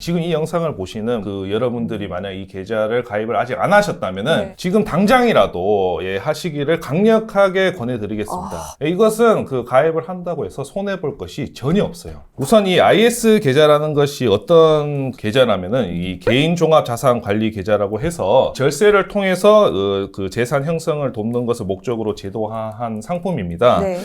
지금 이 영상을 보시는 여러분들이 만약 이 계좌를 가입을 아직 안 하셨다면은 네. 지금 당장이라도 하시기를 강력하게 권해드리겠습니다. 이것은 가입을 한다고 해서 손해볼 것이 전혀 없어요. 우선 이 IS 계좌라는 것이 어떤 계좌라면은 이 개인 종합 자산 관리 계좌라고 해서 절세를 통해서 그 재산 형성을 돕는 것을 목적으로 제도화한 상품입니다. 네.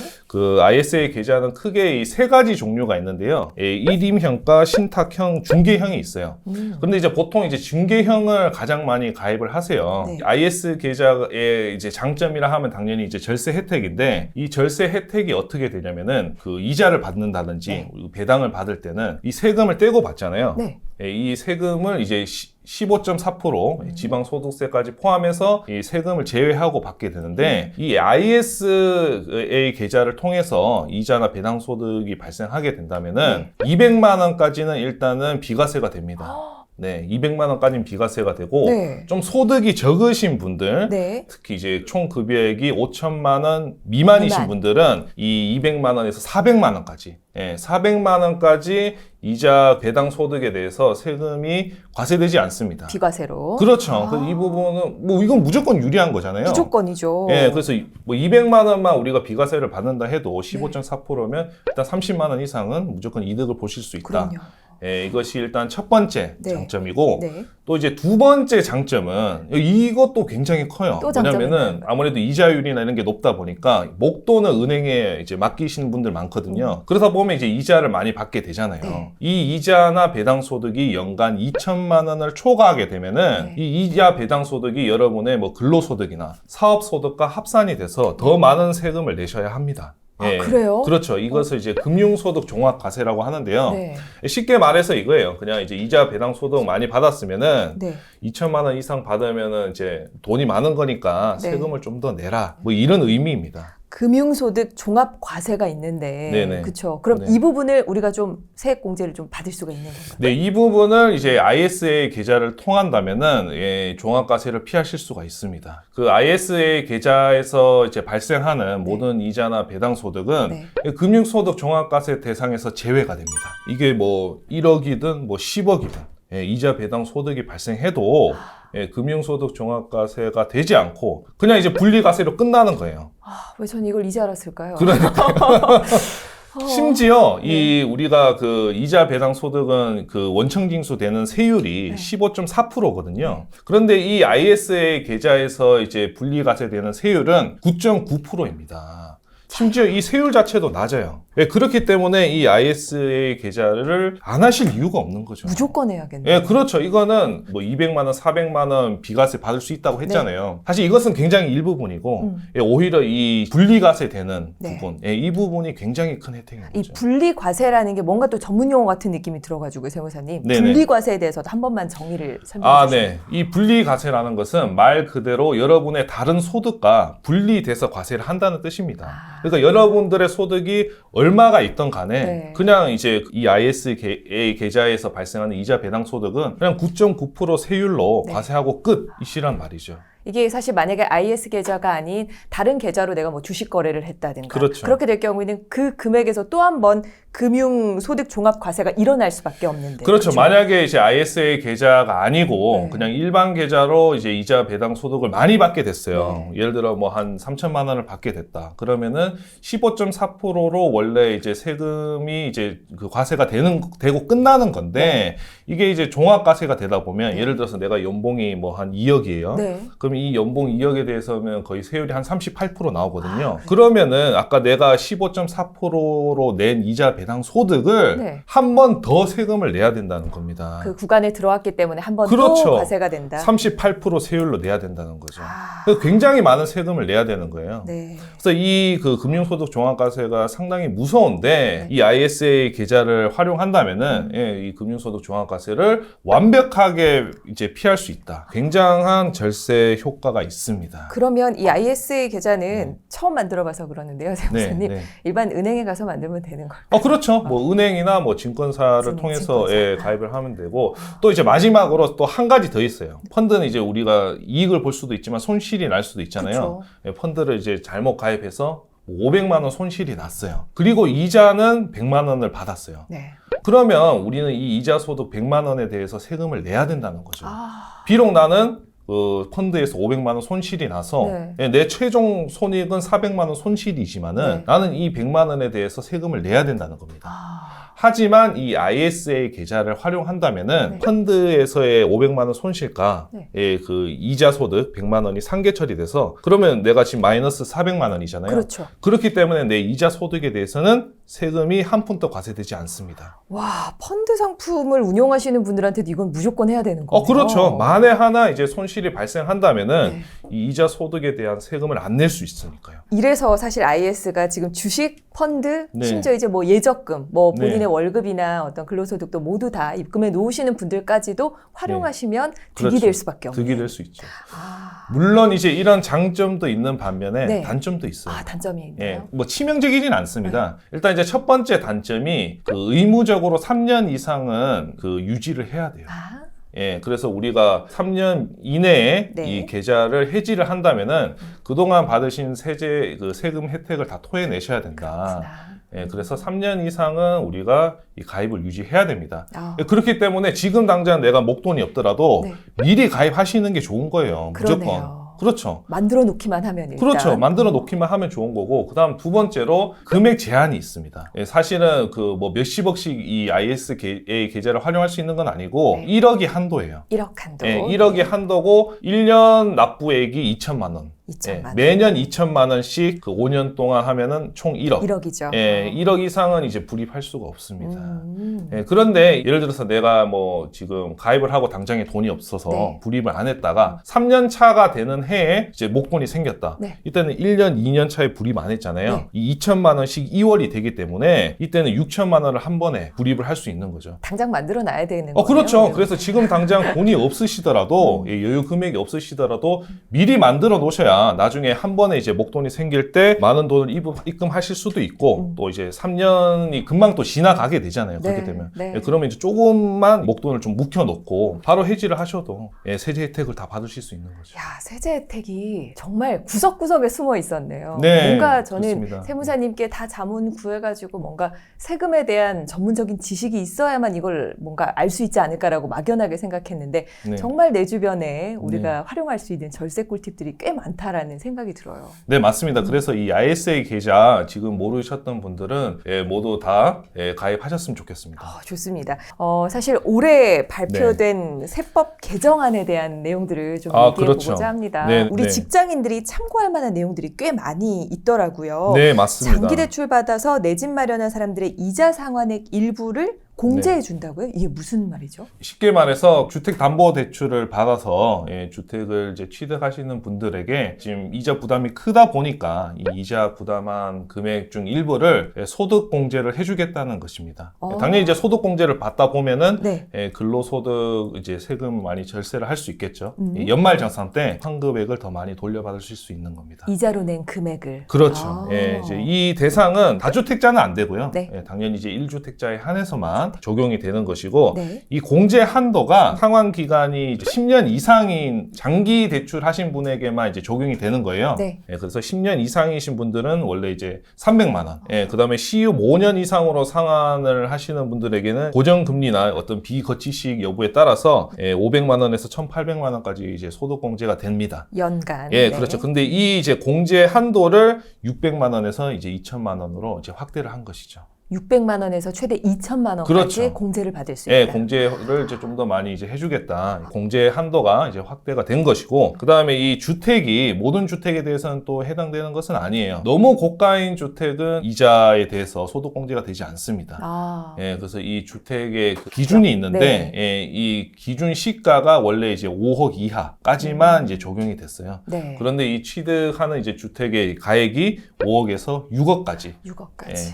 ISA 계좌는 크게 이 세 가지 종류가 있는데요. 일임형과 신탁형, 중개형이 있어요. 그런데 이제 보통 이제 중개형을 가장 많이 가입을 하세요. 네. IS 계좌의 이제 장점이라 하면 당연히 이제 절세 혜택인데, 이 절세 혜택이 어떻게 되냐면은 이자를 받는다든지 네. 배당을 받을 때는 이 세금을 떼고 받잖아요. 네. 이 세금을 이제 15.4% 지방소득세까지 포함해서 이 세금을 제외하고 받게 되는데, 이 ISA 계좌를 통해서 이자나 배당 소득이 발생하게 된다면은 200만 원까지는 일단은 비과세가 됩니다. 네, 200만 원까지는 비과세가 되고, 네. 좀 소득이 적으신 분들, 네. 특히 이제 총 급여액이 5천만 원 미만이신 분들은 이 200만 원에서 400만 원까지, 400만 원까지 이자 배당 소득에 대해서 세금이 과세되지 않습니다. 비과세로. 그렇죠. 그래서 이 부분은 이건 무조건 유리한 거잖아요. 무조건이죠. 그래서 200만 원만 우리가 비과세를 받는다 해도 15.4%면 일단 30만 원 이상은 무조건 이득을 보실 수 있다. 그럼요. 이것이 일단 첫 번째 네. 장점이고, 네. 또 이제 두 번째 장점은 이것도 굉장히 커요. 또 장점이 왜냐면은 있나요? 아무래도 이자율이나 이런 게 높다 보니까 목돈을 은행에 이제 맡기시는 분들 많거든요. 그러다 보면 이제 이자를 많이 받게 되잖아요. 네. 이 이자나 배당 소득이 연간 2천만 원을 초과하게 되면은 네. 이 이자 배당 소득이 여러분의 근로소득이나 사업소득과 합산이 돼서 더 많은 세금을 내셔야 합니다. 그래요? 그렇죠. 이것을 이제 금융소득 종합과세라고 하는데요. 네. 쉽게 말해서 이거예요. 그냥 이제 이자 배당 소득 많이 받았으면은 네. 2천만 원 이상 받으면은 이제 돈이 많은 거니까 네. 세금을 좀 더 내라. 이런 의미입니다. 금융소득 종합과세가 있는데, 네네. 그렇죠. 그럼 네. 이 부분을 우리가 좀 세액공제를 좀 받을 수가 있는 건가요? 네, 이 부분을 이제 ISA 계좌를 통한다면은 종합과세를 피하실 수가 있습니다. ISA 계좌에서 이제 발생하는 모든 이자나 배당 소득은 네. 금융소득 종합과세 대상에서 제외가 됩니다. 이게 1억이든 10억이든 이자 배당 소득이 발생해도 금융소득 종합과세가 되지 않고 그냥 이제 분리과세로 끝나는 거예요. 왜 전 이걸 이제 알았을까요? 그러니까 심지어 네. 우리가 이자 배당 소득은 원청징수 되는 세율이 네. 15.4%거든요. 그런데 이 ISA 계좌에서 이제 분리과세 되는 세율은 9.9%입니다. 심지어 이 세율 자체도 낮아요. 그렇기 때문에 이 ISA 계좌를 안 하실 이유가 없는 거죠. 무조건 해야겠네요. 그렇죠. 이거는 200만 원, 400만 원 비과세 받을 수 있다고 했잖아요. 사실 이것은 굉장히 일부분이고 오히려 이 분리과세 되는 네. 부분, 이 부분이 굉장히 큰 혜택인 이 거죠. 분리과세라는 게 뭔가 또 전문 용어 같은 느낌이 들어가지고 세무사님, 네네. 분리과세에 대해서도 한 번만 정의를 설명해 주시죠. 네. 이 분리과세라는 것은 말 그대로 여러분의 다른 소득과 분리돼서 과세를 한다는 뜻입니다. 그러니까 여러분들의 소득이 얼마가 있던 간에 네. 그냥 이제 이 ISA 계좌에서 발생하는 이자 배당 소득은 그냥 9.9% 세율로 네. 과세하고 끝이시란 말이죠. 이게 사실 만약에 IS 계좌가 아닌 다른 계좌로 내가 주식 거래를 했다든가 그렇죠. 그렇게 될 경우에는 그 금액에서 또 한 번 금융소득 종합과세가 일어날 수밖에 없는데. 그렇죠. 만약에 이제 ISA 계좌가 아니고 네. 그냥 일반 계좌로 이제 이자 배당 소득을 많이 받게 됐어요. 네. 예를 들어 한 3천만 원을 받게 됐다. 그러면은 15.4%로 원래 이제 세금이 이제 과세가 되고 끝나는 건데, 이게 이제 종합과세가 되다 보면 예를 들어서 내가 연봉이 한 2억이에요. 네. 그럼 이 연봉 2억에 대해서는 거의 세율이 한 38% 나오거든요. 그러면은 아까 내가 15.4%로 낸 이자 배당 소득을 네. 한 번 더 세금을 내야 된다는 겁니다. 그 구간에 들어왔기 때문에 한 번 또 그렇죠. 과세가 된다. 38% 세율로 내야 된다는 거죠. 그래서 굉장히 많은 세금을 내야 되는 거예요. 네. 그래서 이 금융소득 종합과세가 상당히 무서운데, 네. 이 ISA 계좌를 활용한다면은 이 금융소득 종합과세를 완벽하게 이제 피할 수 있다. 굉장한 절세 효과가 있습니다. 그러면 이 ISA 계좌는 처음 만들어봐서 그러는데요, 세무사님. 네. 일반 은행에 가서 만들면 되는 걸까요? 그렇죠. 은행이나 증권사를 통해서 가입을 하면 되고, 또 이제 마지막으로 또 한 가지 더 있어요. 펀드는 이제 우리가 이익을 볼 수도 있지만 손실이 날 수도 있잖아요. 그쵸. 펀드를 이제 잘못 가입해서 500만 원 손실이 났어요. 그리고 이자는 100만 원을 받았어요. 네. 그러면 우리는 이 이자 소득 100만 원에 대해서 세금을 내야 된다는 거죠. 아, 비록 나는 그 펀드에서 500만 원 손실이 나서 네. 내 최종 손익은 400만 원 손실이지만은 네. 나는 이 100만 원에 대해서 세금을 내야 된다는 겁니다. 아, 하지만 이 ISA 계좌를 활용한다면은 네. 펀드에서의 500만 원 손실과 네. 예, 그 이자 소득 100만 원이 상계 처리돼서 그러면 내가 지금 마이너스 400만 원이잖아요. 그렇죠. 그렇기 때문에 내 이자 소득에 대해서는 세금이 한 푼도 과세되지 않습니다. 와, 펀드 상품을 운용하시는 분들한테도 이건 무조건 해야 되는 거예요. 그렇죠. 만에 하나 이제 손실이 발생한다면은 네. 이 이자 소득에 대한 세금을 안 낼 수 있으니까요. 이래서 사실 IS가 지금 주식, 펀드, 네. 심지어 이제 뭐 예적금, 뭐 본인의 네. 월급이나 어떤 근로소득도 모두 다 입금해 놓으시는 분들까지도 활용하시면 득이 그렇죠. 될 수밖에 없네요. 득이 될 수 있죠. 아, 물론 이제 이런 장점도 있는 반면에 네. 단점도 있어요. 아, 단점이 예, 있네요. 뭐 치명적이진 않습니다. 일단 이제 첫 번째 단점이 그 의무적으로 3년 이상은 그 유지를 해야 돼요. 아, 예, 그래서 우리가 3년 이내에 네. 이 계좌를 해지를 한다면은 그동안 받으신 그 세금 혜택을 다 토해내셔야 된다. 그렇구나. 예, 그래서 3년 이상은 우리가 이 가입을 유지해야 됩니다. 아, 예, 그렇기 때문에 지금 당장 내가 목돈이 없더라도 네. 미리 가입하시는 게 좋은 거예요. 무조건. 그러네요. 그렇죠. 만들어 놓기만 하면 일단. 그렇죠. 만들어 놓기만 하면 좋은 거고, 그 다음 두 번째로 금액 제한이 있습니다. 예, 사실은 그 뭐 몇십억씩 이 ISA 계좌를 활용할 수 있는 건 아니고, 네. 1억이 한도예요. 1억 한도. 예, 1억이 한도고, 1년 납부액이 2천만 원. 2천만 예, 원. 매년 2천만 원씩 그 5년 동안 하면은 총 1억. 1억이죠. 예, 1억 이상은 이제 불입할 수가 없습니다. 음. 예, 그런데 예를 들어서 내가 뭐 지금 가입을 하고 당장에 돈이 없어서 네. 불입을 안 했다가 3년 차가 되는 해에 이제 목돈이 생겼다. 네. 이때는 1년, 2년 차에 불입 안 했잖아요. 네. 이 2천만 원씩 2월이 되기 때문에 이때는 6천만 원을 한 번에 불입을 할 수 있는 거죠. 당장 만들어 놔야 되는 거예요. 그렇죠. 그래서 지금 당장 돈이 없으시더라도 예, 여유 금액이 없으시더라도 미리 만들어 놓으셔야 나중에 한 번에 이제 목돈이 생길 때 많은 돈을 입금하실 수도 있고 또 이제 3년이 금방 또 지나가게 되잖아요. 그렇게 네, 되면. 네. 예, 그러면 이제 조금만 목돈을 좀 묵혀 놓고 바로 해지를 하셔도 예, 세제 혜택을 다 받으실 수 있는 거죠. 야, 세제 혜택이 정말 구석구석에 숨어 있었네요. 네, 뭔가 저는 그렇습니다. 세무사님께 다 자문 구해가지고 뭔가 세금에 대한 전문적인 지식이 있어야만 이걸 뭔가 알 수 있지 않을까라고 막연하게 생각했는데 네. 정말 내 주변에 우리가 활용할 수 있는 절세 꿀팁들이 꽤 많다라는 생각이 들어요. 네, 맞습니다. 그래서 이 ISA 계좌 지금 모르셨던 분들은 예, 모두 다 예, 가입하셨으면 좋겠습니다. 좋습니다. 사실 올해 발표된 세법 개정안에 대한 내용들을 좀 얘기해 그렇죠. 보고자 합니다. 네, 우리 네. 직장인들이 참고할 만한 내용들이 꽤 많이 있더라고요. 네, 맞습니다. 장기 대출 받아서 내 집 마련한 사람들의 이자 상환액 일부를 공제해 준다고요? 이게 무슨 말이죠? 쉽게 말해서 주택담보대출을 받아서 예, 주택을 이제 취득하시는 분들에게 지금 이자 부담이 크다 보니까 이 이자 부담한 금액 중 일부를 예, 소득 공제를 해주겠다는 것입니다. 당연히 이제 소득 공제를 받다 보면은 네. 예, 근로소득 이제 세금 많이 절세를 할 수 있겠죠. 예, 연말정산 때 환급액을 더 많이 돌려받으실 수 있는 겁니다. 이자로 낸 금액을. 그렇죠. 예, 이제 이 대상은 다주택자는 안 되고요. 네. 예, 당연히 이제 1주택자에 한해서만 적용이 되는 것이고 네. 이 공제 한도가 상환 기간이 이제 10년 이상인 장기 대출 하신 분에게만 이제 적용이 되는 거예요. 네. 예, 그래서 10년 이상이신 분들은 원래 이제 300만 원. 예, 그다음에 시효 5년 이상으로 상환을 하시는 분들에게는 고정 금리나 어떤 비거치식 여부에 따라서 500만 원에서 1,800만 원까지 이제 소득 공제가 됩니다. 연간. 예, 네. 그렇죠. 근데 이 이제 공제 한도를 600만 원에서 이제 2천만 원으로 이제 확대를 한 것이죠. 600만 원에서 최대 2천만 원까지 그렇죠. 공제를 받을 수 있다. 예, 공제를 이제 좀 더 많이 이제 해주겠다. 공제 한도가 이제 확대가 된 것이고, 그 다음에 이 주택이 모든 주택에 대해서는 또 해당되는 것은 아니에요. 너무 고가인 주택은 이자에 대해서 소득 공제가 되지 않습니다. 아. 예, 그래서 이 주택의 그 기준이 있는데, 네. 예, 이 기준 시가가 원래 이제 5억 이하까지만 이제 적용이 됐어요. 네. 그런데 이 취득하는 이제 주택의 가액이 5억에서 6억까지 6억까지.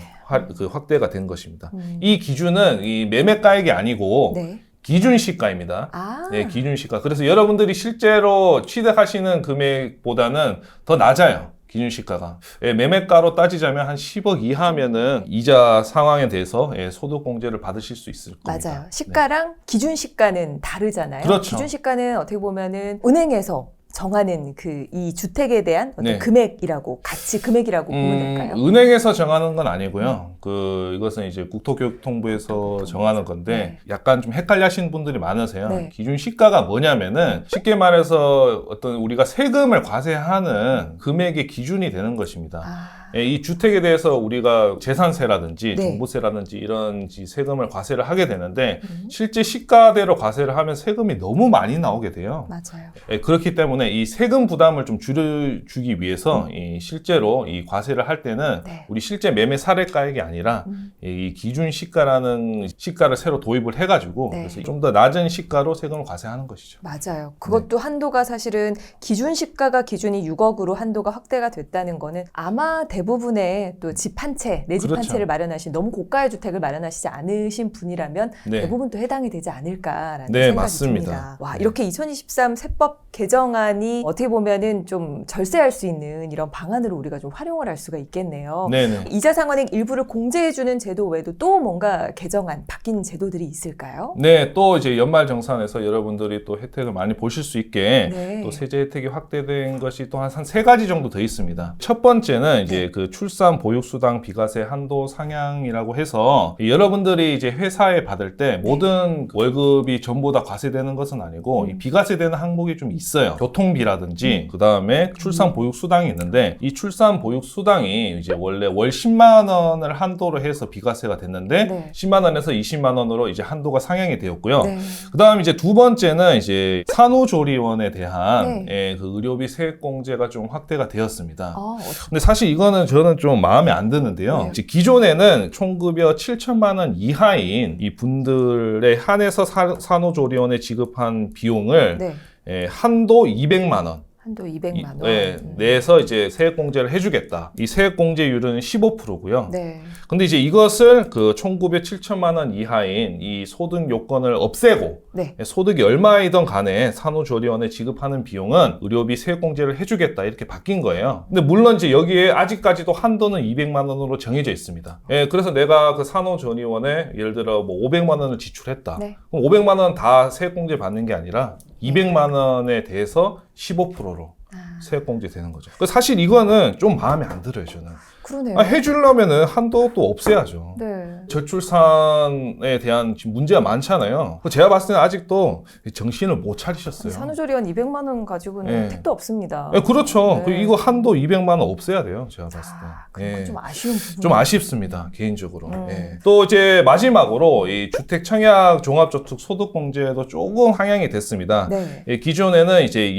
확대가 된 것입니다. 이 기준은 이 매매가액이 아니고 네. 기준 시가입니다. 아. 네, 기준 시가. 그래서 여러분들이 실제로 취득하시는 금액보다는 더 낮아요. 기준 시가가. 예, 매매가로 따지자면 한 10억 이하면은 이자 상황에 대해서 예, 소득 공제를 받으실 수 있을 겁니다. 맞아요. 시가랑 기준 시가는 다르잖아요. 그렇죠. 기준 시가는 어떻게 보면은 은행에서 정하는 그 이 주택에 대한 어떤 네. 금액이라고 가치 금액이라고 보면 될까요? 은행에서 정하는 건 아니고요. 이것은 이제 국토교통부에서 정하는 건데 약간 좀 헷갈려 하시는 분들이 많으세요. 네. 기준 시가가 뭐냐면은 쉽게 말해서 어떤 우리가 세금을 과세하는 금액의 기준이 되는 것입니다. 이 주택에 대해서 우리가 재산세라든지 네. 종부세라든지 이런 세금을 과세를 하게 되는데 실제 시가대로 과세를 하면 세금이 너무 많이 나오게 돼요. 맞아요. 그렇기 때문에 이 세금 부담을 좀 줄여주기 위해서 실제로 이 과세를 할 때는 네. 우리 실제 매매 사례가액이 아니라 이 기준 시가라는 시가를 새로 도입을 해가지고 네. 그래서 좀 더 낮은 시가로 세금을 과세하는 것이죠. 맞아요. 그것도 한도가 사실은 기준 시가가 기준이 6억으로 한도가 확대가 됐다는 거는 아마 대부분의 또 집 한 채, 내 집 한 그렇죠. 채를 마련하신 너무 고가의 주택을 마련하시지 않으신 분이라면 네. 대부분 또 해당이 되지 않을까라는 네, 생각이 맞습니다. 듭니다. 와, 네. 이렇게 2023 세법 개정안이 어떻게 보면은 좀 절세할 수 있는 이런 방안으로 우리가 좀 활용을 할 수가 있겠네요. 네네. 이자 상환액 일부를 공제해주는 제도 외에도 또 뭔가 개정안, 바뀐 제도들이 있을까요? 네, 또 이제 연말정산에서 여러분들이 또 혜택을 많이 보실 수 있게 네. 또 세제 혜택이 확대된 것이 또 한 세 가지 정도 더 있습니다. 첫 번째는 이제 그 출산 보육수당 비과세 한도 상향이라고 해서 여러분들이 이제 회사에 받을 때 모든 월급이 전부 다 과세되는 것은 아니고 이 비과세되는 항목이 좀 있어요. 교통비라든지 그 다음에 출산 보육수당이 있는데 이 출산 보육수당이 이제 원래 월 10만 원을 한도로 해서 비과세가 됐는데 네. 10만 원에서 20만 원으로 이제 한도가 상향이 되었고요. 네. 그다음 이제 두 번째는 이제 산후조리원에 대한 네. 그 의료비 세액공제가 좀 확대가 되었습니다. 어떻게 근데 사실 이거는 저는 좀 마음에 안 드는데요. 네. 이제 기존에는 총급여 7천만 원 이하인 이 분들에 한해서 산후조리원에 지급한 비용을 네. 한도 200만 원. 한도 200만 원. 내에서 이제 세액공제를 해주겠다. 이 세액공제율은 15%고요. 네. 근데 이제 이것을 그 총급여 7천만 원 이하인 이 소득 요건을 없애고 네. 소득이 얼마이든 간에 산후조리원에 지급하는 비용은 의료비 세액공제를 해주겠다 이렇게 바뀐 거예요. 근데 물론 이제 여기에 아직까지도 한도는 200만 원으로 정해져 있습니다. 그래서 내가 그 산후조리원에 예를 들어 뭐 500만 원을 지출했다. 네. 그럼 500만 원 다 세액공제 받는 게 아니라 200만 원에 대해서 15%로 세액공제 되는 거죠. 사실 이거는 좀 마음에 안 들어요, 저는. 그러네요. 해주려면은 한도도 없애야죠. 네. 저출산에 대한 지금 문제가 많잖아요. 제가 봤을 때는 아직도 정신을 못 차리셨어요. 산후조리원 200만 원 가지고는 네. 택도 없습니다. 그렇죠. 네. 이거 한도 200만 원 없애야 돼요. 제가 봤을 때. 그건 좀 아쉬운 부분. 좀 아쉽습니다. 개인적으로. 또 이제 마지막으로 이 주택 청약 종합저축 소득공제도 조금 상향이 됐습니다. 네. 기존에는 이제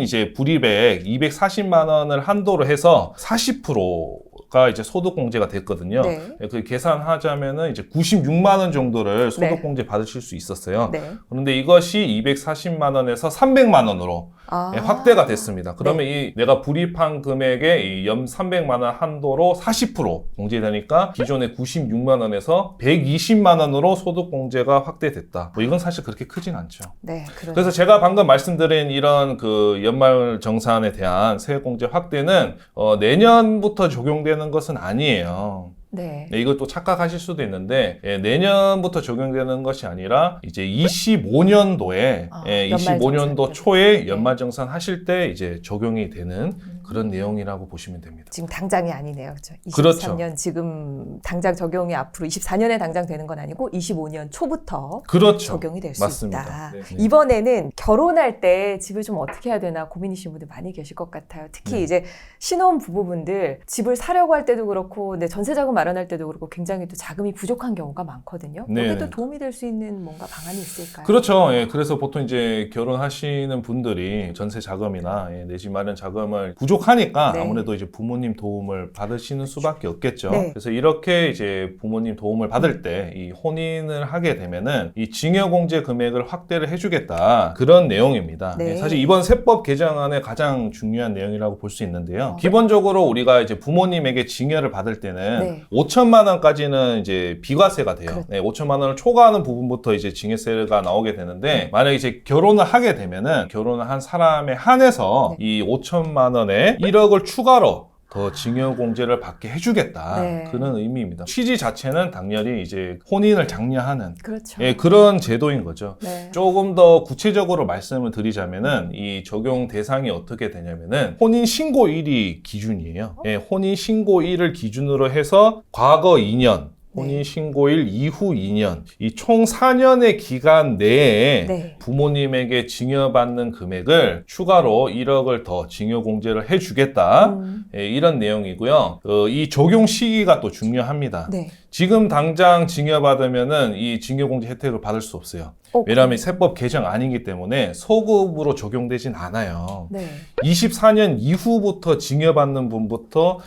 이제 불이백 240만 원을 한도로 해서 40%가 이제 소득공제가 됐거든요. 네. 그 계산하자면은 이제 96만 원 정도를 소득공제 받으실 수 있었어요. 네. 그런데 이것이 240만 원에서 300만 원으로 확대가 됐습니다. 그러면 이 내가 불입한 금액의 이 연 300만 원 한도로 40% 공제되니까 기존의 96만 원에서 120만 원으로 소득 공제가 확대됐다. 뭐 이건 사실 그렇게 크진 않죠. 네. 그래서 제가 방금 말씀드린 이런 그 연말 정산에 대한 세액 공제 확대는 내년부터 적용되는 것은 아니에요. 네. 이것도 착각하실 수도 있는데 내년부터 적용되는 것이 아니라 이제 25년도에 25년도 초에 연말정산 하실 때 이제 적용이 되는 그런 내용이라고 보시면 됩니다. 지금 당장이 아니네요. 그렇죠? 그렇죠. 23년 지금 당장 적용이 앞으로 24년에 당장 되는 건 아니고 25년 초부터 그렇죠. 적용이 될 수 맞습니다. 있다. 네. 이번에는 결혼할 때 집을 좀 어떻게 해야 되나 고민이신 분들 많이 계실 것 같아요. 특히 이제 신혼 부부분들 집을 사려고 할 때도 그렇고 근데 전세 자금 마련할 때도 그렇고 굉장히 또 자금이 부족한 경우가 많거든요. 네. 여기도 도움이 될 수 있는 뭔가 방안이 있을까요? 그렇죠. 그래서 보통 이제 결혼하시는 분들이 전세 자금이나 내 집 마련 자금을 부족하니까 네. 아무래도 이제 부모님 도움을 받으시는 수밖에 없겠죠. 네. 그래서 이렇게 이제 부모님 도움을 받을 때 이 혼인을 하게 되면은 이 증여공제 금액을 확대를 해주겠다 그런 내용입니다. 네. 사실 이번 세법 개정안의 가장 중요한 내용이라고 볼 수 있는데요. 기본적으로 우리가 이제 부모님에게 증여를 받을 때는 네. 5천만 원까지는 이제 비과세가 돼요. 그렇죠. 네, 5천만 원을 초과하는 부분부터 이제 증여세가 나오게 되는데 만약에 이제 결혼을 하게 되면은 결혼을 한 사람에 한해서 이 5천만 원에 1억을 추가로 더 징여공제를 받게 해주겠다. 네. 그런 의미입니다. 취지 자체는 당연히 이제 혼인을 장려하는 그렇죠. 예, 그런 제도인 거죠. 네. 조금 더 구체적으로 말씀을 드리자면은 이 적용 대상이 어떻게 되냐면은 혼인 신고일이 기준이에요. 예, 혼인 신고일을 기준으로 해서 과거 2년, 혼인 신고일 이후 2년, 이 총 4년의 기간 내에 네. 부모님에게 징여받는 금액을 추가로 1억을 더 징여공제를 해주겠다. 예, 이런 내용이고요. 이 적용 시기가 또 중요합니다. 네. 지금 당장 징여받으면은 이 징여공제 혜택을 받을 수 없어요. 왜냐하면 세법 개정 아니기 때문에 소급으로 적용되진 않아요. 네. 24년 이후부터 징여받는 분부터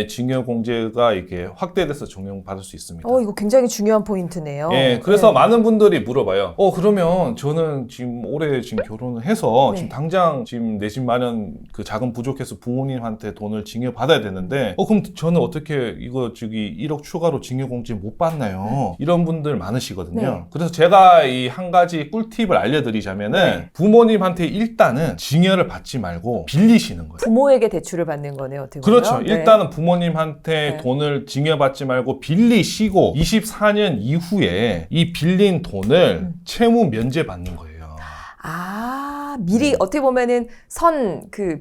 징여공제가 이렇게 확대돼서 적용받을 수 있습니다. 이거 굉장히 중요한 포인트네요. 예, 그래서 네. 많은 분들이 물어봐요. 그러면 저는 지금 올해 지금 결혼을 해서 네. 지금 당장 지금 내 집 마련 그 자금 부족해서 부모님한테 돈을 징여받아야 되는데, 그럼 저는 어떻게 이거 저기 1억 추가로 징여공제 못 받나요? 이런 분들 많으시거든요. 네. 그래서 제가 이 한 가지 꿀팁을 알려드리자면은 네. 부모님한테 일단은 징여를 받지 말고 빌리시는 거예요. 부모에게 대출을 받는 거네요. 어떻게 보면. 그렇죠. 네. 일단은 부모님한테 네. 돈을 징여받지 말고 빌리시고 24년 이후에 이 빌린 돈을 채무 면제받는 거예요. 미리 어떻게 보면은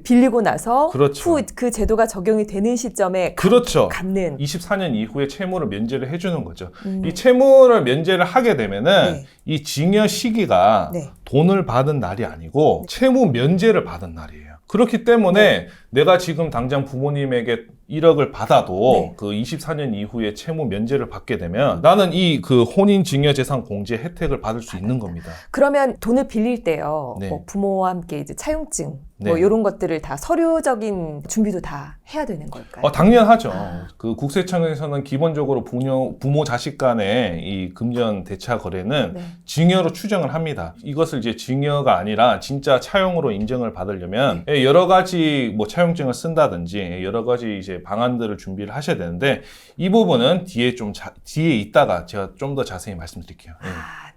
빌리고 나서 그렇죠. 후 그 제도가 적용이 되는 시점에 그렇죠. 갚는. 24년 이후에 채무를 면제를 해주는 거죠. 이 채무를 면제를 하게 되면은 네. 이 징여 시기가 네. 돈을 받은 날이 아니고 채무 면제를 받은 날이에요. 그렇기 때문에 내가 지금 당장 부모님에게 1억을 받아도 그 24년 이후에 채무 면제를 받게 되면 나는 이 그 혼인증여재산 공제 혜택을 받을 수 있는 겁니다. 그러면 돈을 빌릴 때요. 네. 뭐 부모와 함께 이제 차용증 네. 뭐 이런 것들을 다 서류적인 준비도 다 해야 되는 걸까요? 당연하죠. 그 국세청에서는 기본적으로 부모 자식 간의 이 금전 대차 거래는 네. 증여로 추정을 합니다. 이것을 이제 증여가 아니라 진짜 차용으로 인정을 받으려면 여러 가지 뭐 차용증을 쓴다든지 여러 가지 이제 방안들을 준비를 하셔야 되는데 이 부분은 뒤에 있다가 제가 좀 더 자세히 말씀드릴게요.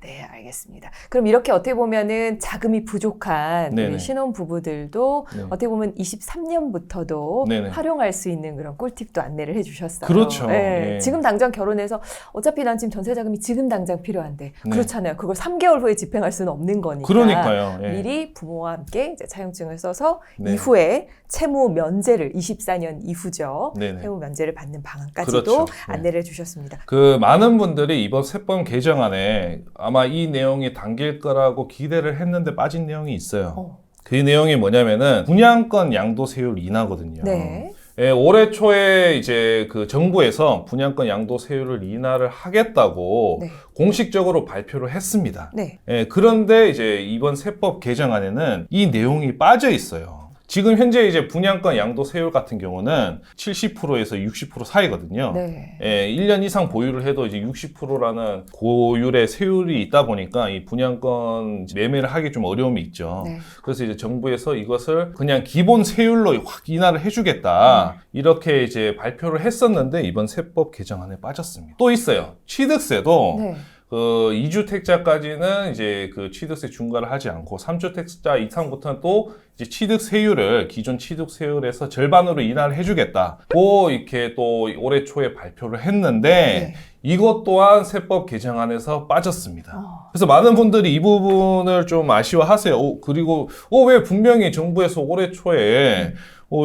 네, 알겠습니다. 그럼 이렇게 어떻게 보면은 자금이 부족한 네네. 우리 신혼부부들도 네. 어떻게 보면 23년부터도 네네. 활용할 수 있는 그런 꿀팁도 안내를 해주셨어요. 그렇죠. 네. 예. 지금 당장 결혼해서 어차피 난 지금 전세자금이 지금 당장 필요한데 네. 그렇잖아요. 그걸 3개월 후에 집행할 수는 없는 거니까. 그러니까요. 예. 미리 부모와 함께 이제 차용증을 써서 네. 이후에 채무 면제를 24년 이후죠. 네네. 채무 면제를 받는 방안까지도 그렇죠. 네. 안내를 해주셨습니다. 그 많은 분들이 이번 세법 개정안에 아마 이 내용이 담길 거라고 기대를 했는데 빠진 내용이 있어요. 그 내용이 뭐냐면은 분양권 양도세율 인하거든요. 네. 올해 초에 이제 그 정부에서 분양권 양도세율을 인하를 하겠다고 네. 공식적으로 발표를 했습니다. 네. 그런데 이제 이번 세법 개정안에는 이 내용이 빠져 있어요. 지금 현재 이제 분양권 양도세율 같은 경우는 70%에서 60% 사이거든요. 네. 1년 이상 보유를 해도 이제 60%라는 고율의 세율이 있다 보니까 이 분양권 매매를 하기 좀 어려움이 있죠. 네. 그래서 이제 정부에서 이것을 그냥 기본 세율로 확 인하를 해주겠다. 이렇게 이제 발표를 했었는데 이번 세법 개정안에 빠졌습니다. 또 있어요. 취득세도 네. 2주택자까지는 이제 그 취득세 중과를 하지 않고 3주택자 이상부터는 또 이제 취득세율을 기존 취득세율에서 절반으로 인하를 해주겠다고 이렇게 또 올해 초에 발표를 했는데 네. 이것 또한 세법 개정안에서 빠졌습니다. 그래서 많은 분들이 이 부분을 좀 아쉬워하세요. 그리고 왜 분명히 정부에서 올해 초에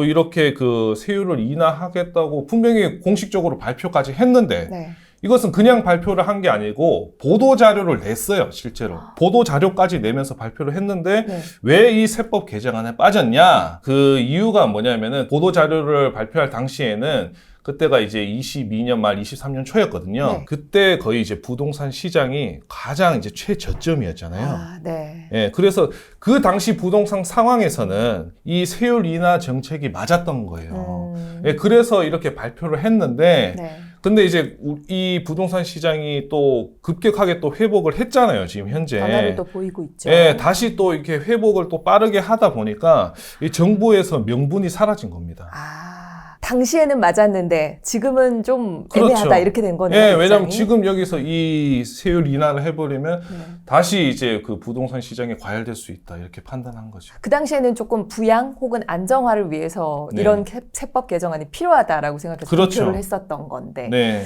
이렇게 그 세율을 인하하겠다고 분명히 공식적으로 발표까지 했는데 네. 이것은 그냥 발표를 한 게 아니고 보도자료를 냈어요, 실제로. 보도자료까지 내면서 발표를 했는데 네. 왜 이 세법 개정안에 빠졌냐? 그 이유가 뭐냐면은 보도자료를 발표할 당시에는 그때가 이제 22년 말 23년 초였거든요. 네. 그때 거의 이제 부동산 시장이 가장 이제 최저점이었잖아요. 네. 예, 그래서 그 당시 부동산 상황에서는 이 세율 인하 정책이 맞았던 거예요. 예, 그래서 이렇게 발표를 했는데 네. 근데 이제 이 부동산 시장이 또 급격하게 또 회복을 했잖아요, 지금 현재. 변화를 또 보이고 있죠. 예, 다시 또 이렇게 회복을 또 빠르게 하다 보니까 이 정부에서 명분이 사라진 겁니다. 당시에는 맞았는데 지금은 좀 그렇죠. 애매하다 이렇게 된 거네요. 예, 왜냐하면 입장이. 지금 여기서 이 세율 인하를 해버리면 네. 다시 이제 그 부동산 시장에 과열될 수 있다 이렇게 판단한 거죠. 그 당시에는 조금 부양 혹은 안정화를 위해서 네. 이런 세법 개정안이 필요하다라고 생각해서 그렇죠. 투표를 했었던 건데 네.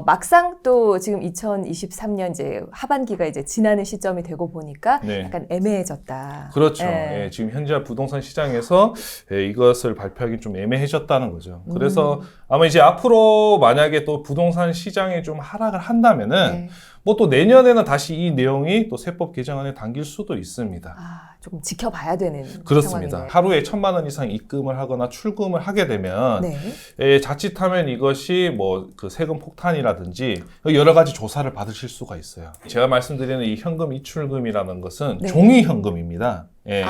막상 또 지금 2023년 이제 하반기가 이제 지나는 시점이 되고 보니까 네. 약간 애매해졌다. 그렇죠. 예. 예, 지금 현재 부동산 시장에서 이것을 발표하기 좀 애매해졌다는 거죠. 그래서 아마 이제 앞으로 만약에 또 부동산 시장이 좀 하락을 한다면은 네. 뭐 또 내년에는 다시 이 내용이 또 세법 개정안에 담길 수도 있습니다. 조금 지켜봐야 되는 그렇습니다. 상황이네요. 하루에 1,000만 원 이상 입금을 하거나 출금을 하게 되면 네. 자칫하면 이것이 뭐 그 세금 폭탄이라든지 여러 가지 조사를 받으실 수가 있어요. 제가 말씀드리는 이 현금 이출금이라는 것은 네. 종이 현금입니다. 예,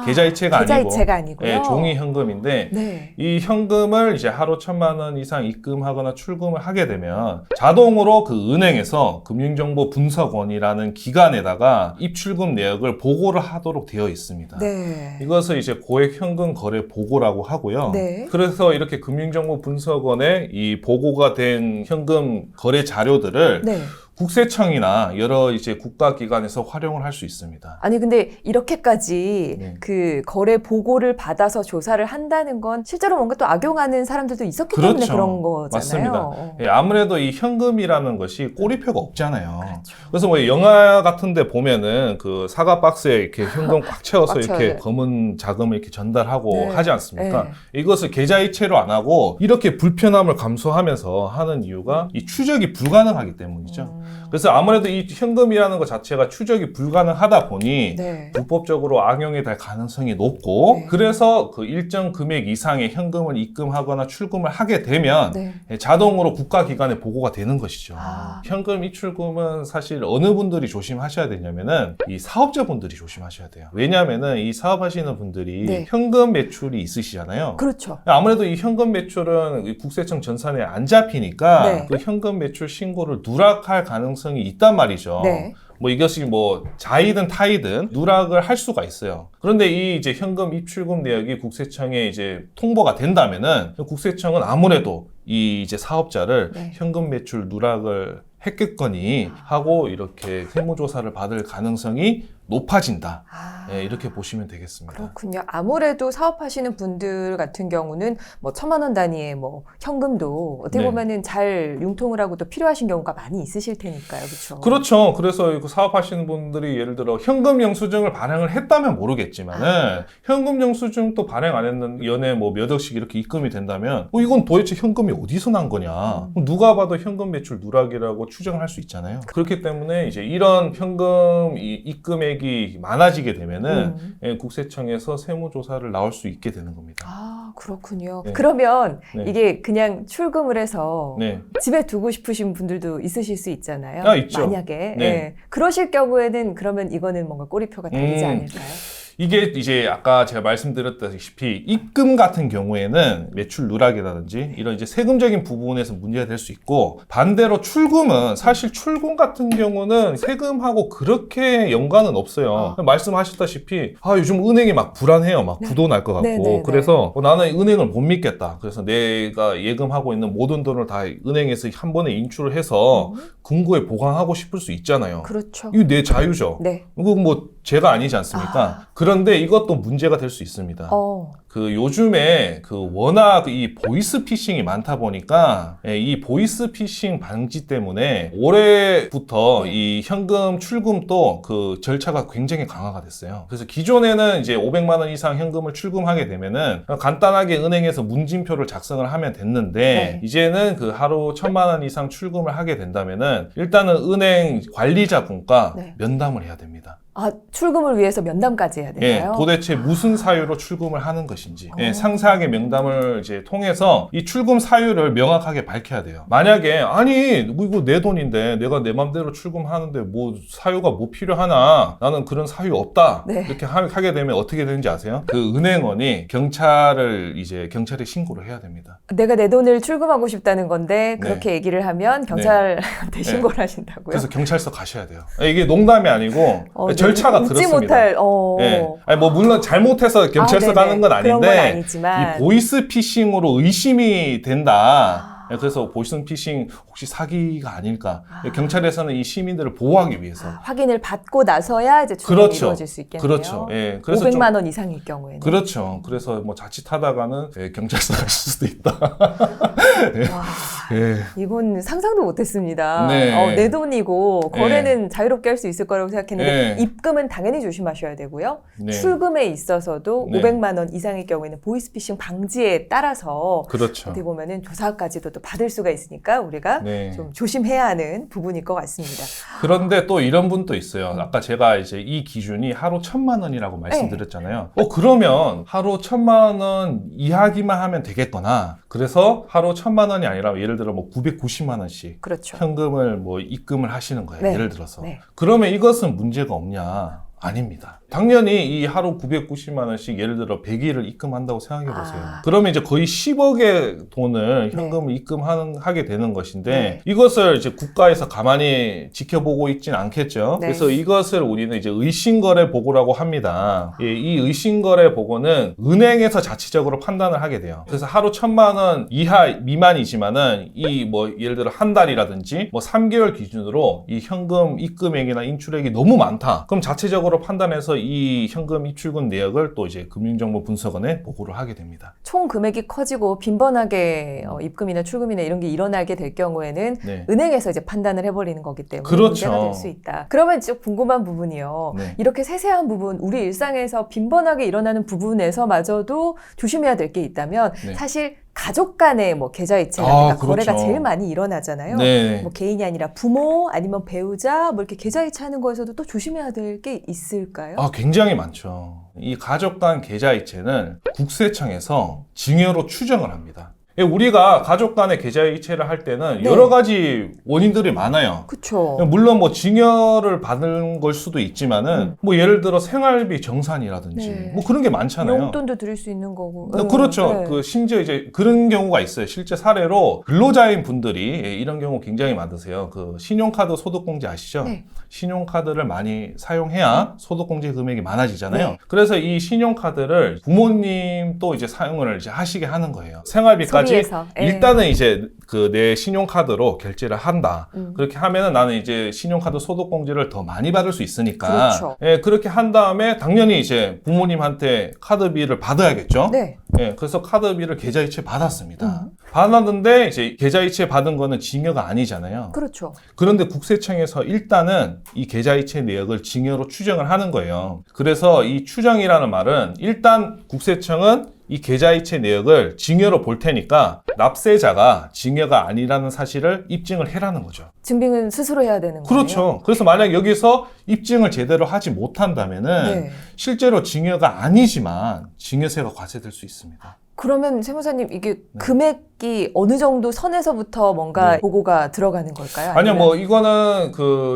계좌이체가 계좌이체가 아니고요. 예, 종이 현금인데 네. 이 현금을 이제 하루 1,000만 원 이상 입금하거나 출금을 하게 되면 자동으로 그 은행에서 금융정보분석원이라는 기관에다가 입출금 내역을 보고를 하도록 되어 있습니다. 네. 이것을 이제 고액 현금 거래 보고라고 하고요. 네. 그래서 이렇게 금융정보분석원에 이 보고가 된 현금 거래 자료들을 네. 국세청이나 여러 이제 국가기관에서 활용을 할 수 있습니다. 아니 근데 이렇게까지 네. 그 거래 보고를 받아서 조사를 한다는 건 실제로 뭔가 또 악용하는 사람들도 있었기 때문에 그렇죠. 그런 거잖아요. 맞습니다. 예, 아무래도 이 현금이라는 것이 꼬리표가 없잖아요. 그렇죠. 그래서 뭐 영화 같은데 보면은 그 사과 박스에 이렇게 현금 꽉 채워서 꽉 이렇게 채워요. 검은 자금을 이렇게 전달하고 네. 하지 않습니까? 네. 이것을 계좌이체로 안 하고 이렇게 불편함을 감수하면서 하는 이유가 이 추적이 불가능하기 때문이죠. 그래서 아무래도 이 현금이라는 것 자체가 추적이 불가능하다 보니 네. 불법적으로 악용이 될 가능성이 높고 네. 그래서 그 일정 금액 이상의 현금을 입금하거나 출금을 하게 되면 네. 자동으로 국가기관에 보고가 되는 것이죠. 아. 현금 입출금은 사실 어느 분들이 조심하셔야 되냐면은 이 사업자분들이 조심하셔야 돼요. 왜냐하면은 이 사업하시는 분들이 네. 현금 매출이 있으시잖아요. 그렇죠. 아무래도 이 현금 매출은 이 국세청 전산에 안 잡히니까 네. 그 현금 매출 신고를 누락할 가능성이 있단 말이죠. 네. 뭐 이것이 뭐 자이든 타이든 누락을 할 수가 있어요. 그런데 이 이제 현금 입출금 내역이 국세청에 이제 통보가 된다면은 국세청은 아무래도 이 이제 사업자를 네. 현금 매출 누락을 했겠거니 하고 이렇게 세무조사를 받을 가능성이 높아진다. 예, 이렇게 보시면 되겠습니다. 그렇군요. 아무래도 사업하시는 분들 같은 경우는 뭐 1,000만 원 단위의 뭐 현금도 어떻게 네. 보면은 잘 융통을 하고 또 필요하신 경우가 많이 있으실 테니까요. 그렇죠. 그렇죠. 그래서 그 사업하시는 분들이 예를 들어 현금 영수증을 발행을 했다면 모르겠지만은 현금 영수증 또 발행 안 했는 연에 뭐 몇 억씩 이렇게 입금이 된다면 이건 도대체 현금이 어디서 난 거냐? 누가 봐도 현금 매출 누락이라고 추정을 할 수 있잖아요. 그렇기 때문에 이제 이런 현금 입금액이 많아지게 되면은 국세청에서 세무조사를 나올 수 있게 되는 겁니다. 그렇군요. 네. 그러면 네. 이게 그냥 출금을 해서 네. 집에 두고 싶으신 분들도 있으실 수 있잖아요. 있죠. 만약에. 네. 예. 그러실 경우에는 그러면 이거는 뭔가 꼬리표가 달리지 않을까요? 이게 이제 아까 제가 말씀드렸다시피 입금 같은 경우에는 매출 누락이라든지 이런 이제 세금적인 부분에서 문제가 될 수 있고 반대로 출금은 사실 출금 같은 경우는 세금하고 그렇게 연관은 없어요. 말씀하셨다시피 요즘 은행이 막 불안해요. 막 부도 날 것 같고 네. 그래서 나는 은행을 못 믿겠다. 그래서 내가 예금하고 있는 모든 돈을 다 은행에서 한 번에 인출을 해서 금고에 보관하고 싶을 수 있잖아요. 그렇죠. 이거 내 자유죠. 네. 이거 뭐 죄가 아니지 않습니까? 그런데 이것도 문제가 될 수 있습니다. 그 요즘에 그 워낙 이 보이스 피싱이 많다 보니까 이 보이스 피싱 방지 때문에 올해부터 이 현금 출금도 그 절차가 굉장히 강화가 됐어요. 그래서 기존에는 이제 500만 원 이상 현금을 출금하게 되면은 간단하게 은행에서 문진표를 작성을 하면 됐는데 네. 이제는 그 하루 1,000만 원 이상 출금을 하게 된다면은 일단은 은행 관리자분과 네. 면담을 해야 됩니다. 출금을 위해서 면담까지 해야 되나요? 도대체 무슨 사유로 출금을 하는 것인지 상세하게 면담을 이제 통해서 이 출금 사유를 명확하게 밝혀야 돼요. 만약에 아니 뭐 이거 내 돈인데 내가 내 맘대로 출금하는데 뭐 사유가 뭐 필요하나 나는 그런 사유 없다 네. 이렇게 하게 되면 어떻게 되는지 아세요? 그 은행원이 경찰에 신고를 해야 됩니다. 내가 내 돈을 출금하고 싶다는 건데 그렇게 얘기를 하면 경찰한테 신고를 하신다고요? 그래서 경찰서 가셔야 돼요. 이게 농담이 아니고 네. 절차가 웃지 그렇습니다. 못할. 아니 뭐 물론 잘못해서 경찰서 네네. 가는 건 아닌데 그런 건 아닌데 아니지만 이 보이스 피싱으로 의심이 된다. 아. 그래서 보이스 피싱 혹시 사기가 아닐까? 경찰에서는 이 시민들을 보호하기 위해서 확인을 받고 나서야 이제 조정이 그렇죠. 이루어질 수 있겠네요. 그렇죠. 예, 그래서 500만 원 이상일 경우에는. 그렇죠. 그래서 뭐 자칫하다가는 경찰서 갈 수도 있다. 와, 예. 이건 상상도 못했습니다. 네. 내 돈이고 거래는 자유롭게 할 수 있을 거라고 생각했는데 네. 입금은 당연히 조심하셔야 되고요. 네. 출금에 있어서도 네. 500만 원 이상일 경우에는 보이스피싱 방지에 따라서 그렇죠. 어떻게 보면은 조사까지도 또 받을 수가 있으니까 우리가 네. 좀 조심해야 하는 부분일 것 같습니다. 그런데 또 이런 분도 있어요. 아까 제가 이제 이 기준이 하루 1,000만 원이라고 말씀드렸잖아요. 그러면 하루 1,000만 원 이하기만 하면 되겠거나, 그래서 하루 1,000만 원이 아니라 예를 들어 뭐 990만 원씩 그렇죠. 현금을 뭐 입금을 하시는 거예요. 네. 예를 들어서. 네. 그러면 이것은 문제가 없냐? 아닙니다. 당연히 이 하루 990만 원씩 예를 들어 100일을 입금한다고 생각해 보세요. 그러면 이제 거의 10억의 돈을 현금을 입금하게 되는 것인데 이것을 이제 국가에서 가만히 지켜보고 있지는 않겠죠. 네. 그래서 이것을 우리는 이제 의심거래 보고라고 합니다. 이 의심거래 보고는 은행에서 자체적으로 판단을 하게 돼요. 그래서 하루 1,000만 원 이하 미만이지만은 이 뭐 예를 들어 한 달이라든지 뭐 3개월 기준으로 이 현금 입금액이나 인출액이 너무 많다. 그럼 자체적으로 판단해서 이 현금 입출금 내역을 또 이제 금융정보분석원에 보고를 하게 됩니다. 총 금액이 커지고 빈번하게 입금이나 출금이나 이런 게 일어나게 될 경우에는 네. 은행에서 이제 판단을 해버리는 거기 때문에 그렇죠. 문제가 될 수 있다. 그러면 좀 궁금한 부분이요. 네. 이렇게 세세한 부분, 우리 일상에서 빈번하게 일어나는 부분에서마저도 조심해야 될 게 있다면 네. 사실 가족 간의 뭐 계좌이체라든가 그렇죠. 거래가 제일 많이 일어나잖아요. 네. 뭐 개인이 아니라 부모 아니면 배우자 뭐 이렇게 계좌이체하는 거에서도 또 조심해야 될 게 있을까요? 굉장히 많죠. 이 가족 간 계좌이체는 국세청에서 증여로 추정을 합니다. 우리가 가족 간의 계좌이체를 할 때는 네. 여러 가지 원인들이 많아요. 그렇죠. 물론 뭐 증여를 받는 걸 수도 있지만은 뭐 예를 들어 생활비 정산이라든지 네. 뭐 그런 게 많잖아요. 용돈도 드릴 수 있는 거고. 그렇죠. 네. 심지어 이제 그런 경우가 있어요. 실제 사례로 근로자인 분들이 이런 경우 굉장히 많으세요. 신용카드 소득공제 아시죠? 네. 신용카드를 많이 사용해야 소득공제 금액이 많아지잖아요. 네. 그래서 이 신용카드를 부모님도 이제 사용을 이제 하시게 하는 거예요. 생활비까지 소리에서. 일단은 이제 내 신용카드로 결제를 한다. 그렇게 하면은 나는 이제 신용카드 소득공제를 더 많이 받을 수 있으니까. 그렇죠. 그렇게 한 다음에 당연히 이제 부모님한테 카드비를 받아야겠죠. 네. 그래서 카드비를 계좌이체 받았습니다. 받았는데 이제 계좌이체 받은 거는 증여가 아니잖아요. 그렇죠. 그런데 국세청에서 일단은 이 계좌이체 내역을 증여로 추정을 하는 거예요. 그래서 이 추정이라는 말은 일단 국세청은 이 계좌이체 내역을 증여로 볼 테니까 납세자가 증여가 아니라는 사실을 입증을 해라는 거죠. 증빙은 스스로 해야 되는 거예요. 그렇죠. 그래서 만약 여기서 입증을 제대로 하지 못한다면은 네. 실제로 증여가 아니지만 증여세가 과세될 수 있습니다. 그러면 세무사님 이게 금액이 어느 정도 선에서부터 뭔가 네. 보고가 들어가는 걸까요? 아니요, 아니면- 뭐 이거는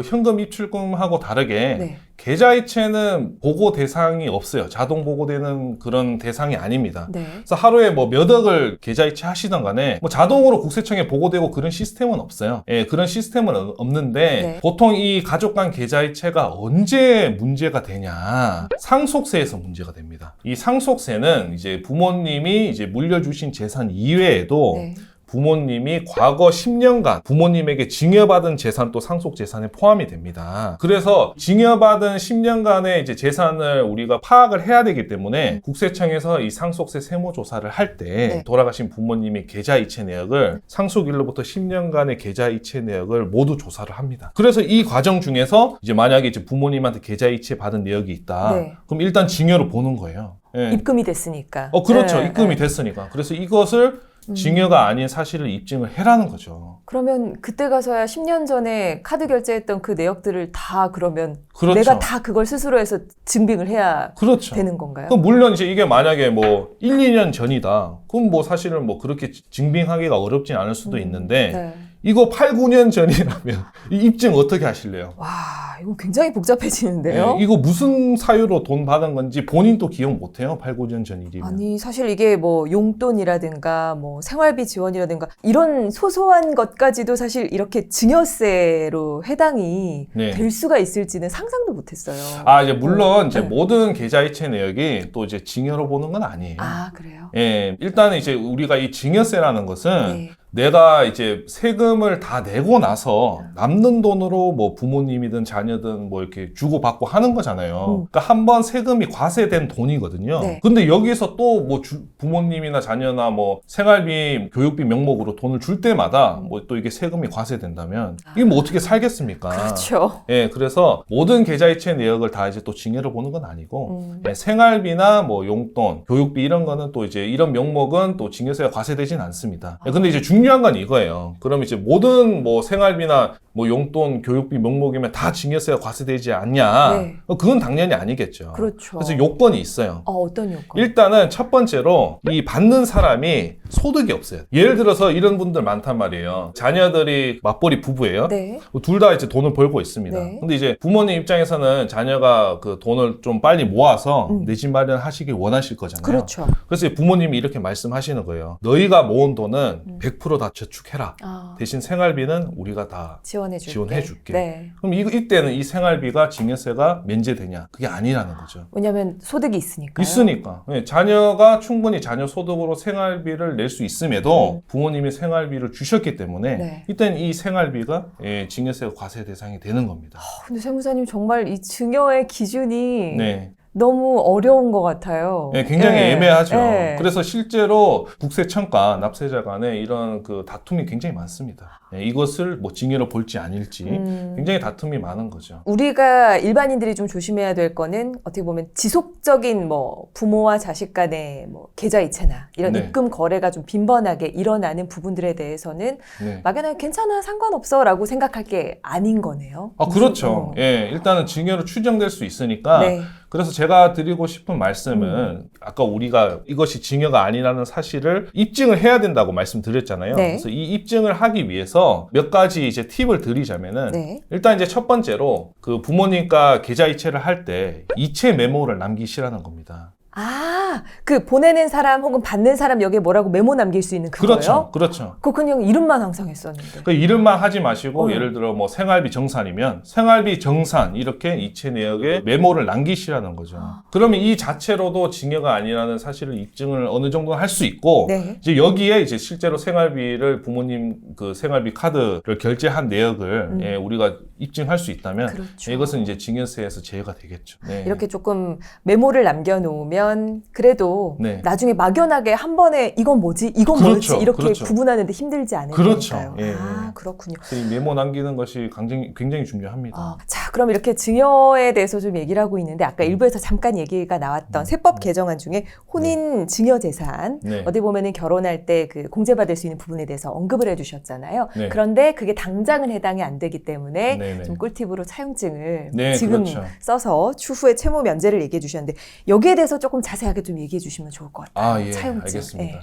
현금 입출금하고 다르게 네. 계좌이체는 보고 대상이 없어요. 자동 보고되는 그런 대상이 아닙니다. 네. 그래서 하루에 뭐 몇 억을 계좌이체 하시던 간에 뭐 자동으로 국세청에 보고되고 그런 시스템은 없어요. 그런 시스템은 없는데 네. 보통 이 가족 간 계좌이체가 언제 문제가 되냐? 상속세에서 문제가 됩니다. 이 상속세는 이제 부모님이 이제 물려주신 재산 이외에도 네. 부모님이 과거 10년간 부모님에게 증여받은 재산도 상속 재산에 포함이 됩니다. 그래서 증여받은 10년간의 이제 재산을 우리가 파악을 해야 되기 때문에 국세청에서 이 상속세 세무조사를 할 때 네. 돌아가신 부모님의 계좌이체 내역을 상속일로부터 10년간의 계좌이체 내역을 모두 조사를 합니다. 그래서 이 과정 중에서 이제 만약에 이제 부모님한테 계좌이체 받은 내역이 있다. 네. 그럼 일단 증여로 보는 거예요. 입금이 됐으니까. 그렇죠. 네, 입금이 네. 됐으니까. 그래서 이것을 증여가 아닌 사실을 입증을 해라는 거죠. 그러면 그때 가서야 10년 전에 카드 결제했던 그 내역들을 다 그러면 그렇죠. 내가 다 그걸 스스로 해서 증빙을 해야 그렇죠. 되는 건가요? 그럼 물론 이제 이게 만약에 뭐 1, 2년 전이다. 그럼 뭐 사실은 뭐 그렇게 증빙하기가 어렵진 않을 수도 있는데 네. 이거 8, 9년 전이라면 이 입증 어떻게 하실래요? 와, 이거 굉장히 복잡해지는데요. 네, 이거 무슨 사유로 돈 받은 건지 본인도 기억 못해요. 8, 9년 전 일이면. 아니, 사실 이게 뭐 용돈이라든가 뭐 생활비 지원이라든가 이런 소소한 것까지도 사실 이렇게 증여세로 해당이 네. 될 수가 있을지는 상상도 못했어요. 아, 이제 물론 이제 네. 모든 계좌이체 내역이 또 이제 증여로 보는 건 아니에요. 아, 그래요? 예, 일단은 이제 우리가 이 증여세라는 것은 네. 내가 이제 세금을 다 내고 나서 남는 돈으로 뭐 부모님이든 자녀든 뭐 이렇게 주고받고 하는 거잖아요. 그러니까 한 번 세금이 과세된 돈이거든요. 네. 근데 여기서 또 뭐 부모님이나 자녀나 뭐 생활비, 교육비 명목으로 돈을 줄 때마다 뭐 또 이게 세금이 과세된다면 이게 뭐 어떻게 살겠습니까? 그렇죠. 예, 그래서 모든 계좌이체 내역을 다 이제 또 증여를 보는 건 아니고 예, 생활비나 뭐 용돈, 교육비 이런 거는 또 이제 이런 명목은 또 증여세가 과세되진 않습니다. 예, 근데 이제 중요한 건 이거예요. 그럼 이제 모든 뭐 생활비나 뭐 용돈, 교육비 명목이면 다 증여세가 과세되지 않냐? 네. 그건 당연히 아니겠죠. 그렇죠. 그래서 요건이 있어요. 어떤 요건? 일단은 첫 번째로 이 받는 사람이 소득이 없어요. 예를 들어서 이런 분들 많단 말이에요. 자녀들이 맞벌이 부부예요. 네. 둘 다 이제 돈을 벌고 있습니다. 네. 근데 이제 부모님 입장에서는 자녀가 그 돈을 좀 빨리 모아서 내 집 마련하시길 원하실 거잖아요. 그렇죠. 그래서 부모님이 이렇게 말씀하시는 거예요. 너희가 모은 돈은 100% 다 저축해라. 아, 대신 생활비는 우리가 다 지원해줄게. 지원해줄게. 네. 그럼 이때는 이 생활비가 증여세가 면제되냐? 그게 아니라는 거죠. 왜냐하면 소득이 있으니까요. 있으니까. 네, 자녀가 충분히 자녀 소득으로 생활비를 낼 수 있음에도 부모님이 생활비를 주셨기 때문에 네. 이때는 이 생활비가 예, 증여세가 과세 대상이 되는 겁니다. 근데 세무사님 정말 이 증여의 기준이 네. 너무 어려운 것 같아요. 네, 굉장히 네. 애매하죠. 네. 그래서 실제로 국세청과 납세자 간에 이런 그 다툼이 굉장히 많습니다. 네, 이것을 뭐 증여로 볼지 아닐지 굉장히 다툼이 많은 거죠. 우리가 일반인들이 좀 조심해야 될 거는 어떻게 보면 지속적인 뭐 부모와 자식 간의 뭐 계좌 이체나 이런 네. 입금 거래가 좀 빈번하게 일어나는 부분들에 대해서는 네. 막연하게 괜찮아 상관없어라고 생각할 게 아닌 거네요. 아, 그렇죠. 예, 일단은 증여로 추정될 수 있으니까 네. 그래서 제가 드리고 싶은 말씀은 아까 우리가 이것이 증여가 아니라는 사실을 입증을 해야 된다고 말씀드렸잖아요. 네. 그래서 이 입증을 하기 위해서 몇 가지 이제 팁을 드리자면은 네. 일단 이제 첫 번째로 그 부모님과 계좌 이체를 할 때 이체 메모를 남기시라는 겁니다. 아, 그 보내는 사람 혹은 받는 사람 여기에 뭐라고 메모 남길 수 있는 그거요? 그렇죠. 그렇죠. 그거 그냥 이름만 항상 했었는데. 그 이름만 하지 마시고 네. 예를 들어 뭐 생활비 정산이면 생활비 정산 이렇게 이체 내역에 메모를 남기시라는 거죠. 그러면 이 자체로도 증여가 아니라는 사실을 입증을 어느 정도는 할 수 있고 네. 이제 여기에 이제 실제로 생활비를 부모님 그 생활비 카드를 결제한 내역을 예, 우리가 입증할 수 있다면 그렇죠. 이것은 이제 증여세에서 제외가 되겠죠. 네. 이렇게 조금 메모를 남겨놓으면 그래도 네. 나중에 막연하게 한 번에 이건 뭐지? 이건 그렇죠. 뭐지? 이렇게 그렇죠. 구분하는데 힘들지 않을 그렇죠. 거니까요. 예, 아, 예. 그렇군요. 그래서 이 메모 남기는 것이 굉장히 중요합니다. 자, 그럼 이렇게 증여에 대해서 좀 얘기를 하고 있는데 아까 일부에서 잠깐 얘기가 나왔던 세법 개정안 중에 혼인 증여 재산 네. 어디 보면은 결혼할 때 그 공제받을 수 있는 부분에 대해서 언급을 해주셨잖아요. 네. 그런데 그게 당장은 해당이 안 되기 때문에 네, 네. 좀 꿀팁으로 차용증을 네, 지금 그렇죠. 써서 추후에 채무 면제를 얘기해 주셨는데 여기에 대해서 조금 자세하게 좀 얘기해 주시면 좋을 것 같아요. 아, 예, 차용증. 알겠습니다. 예.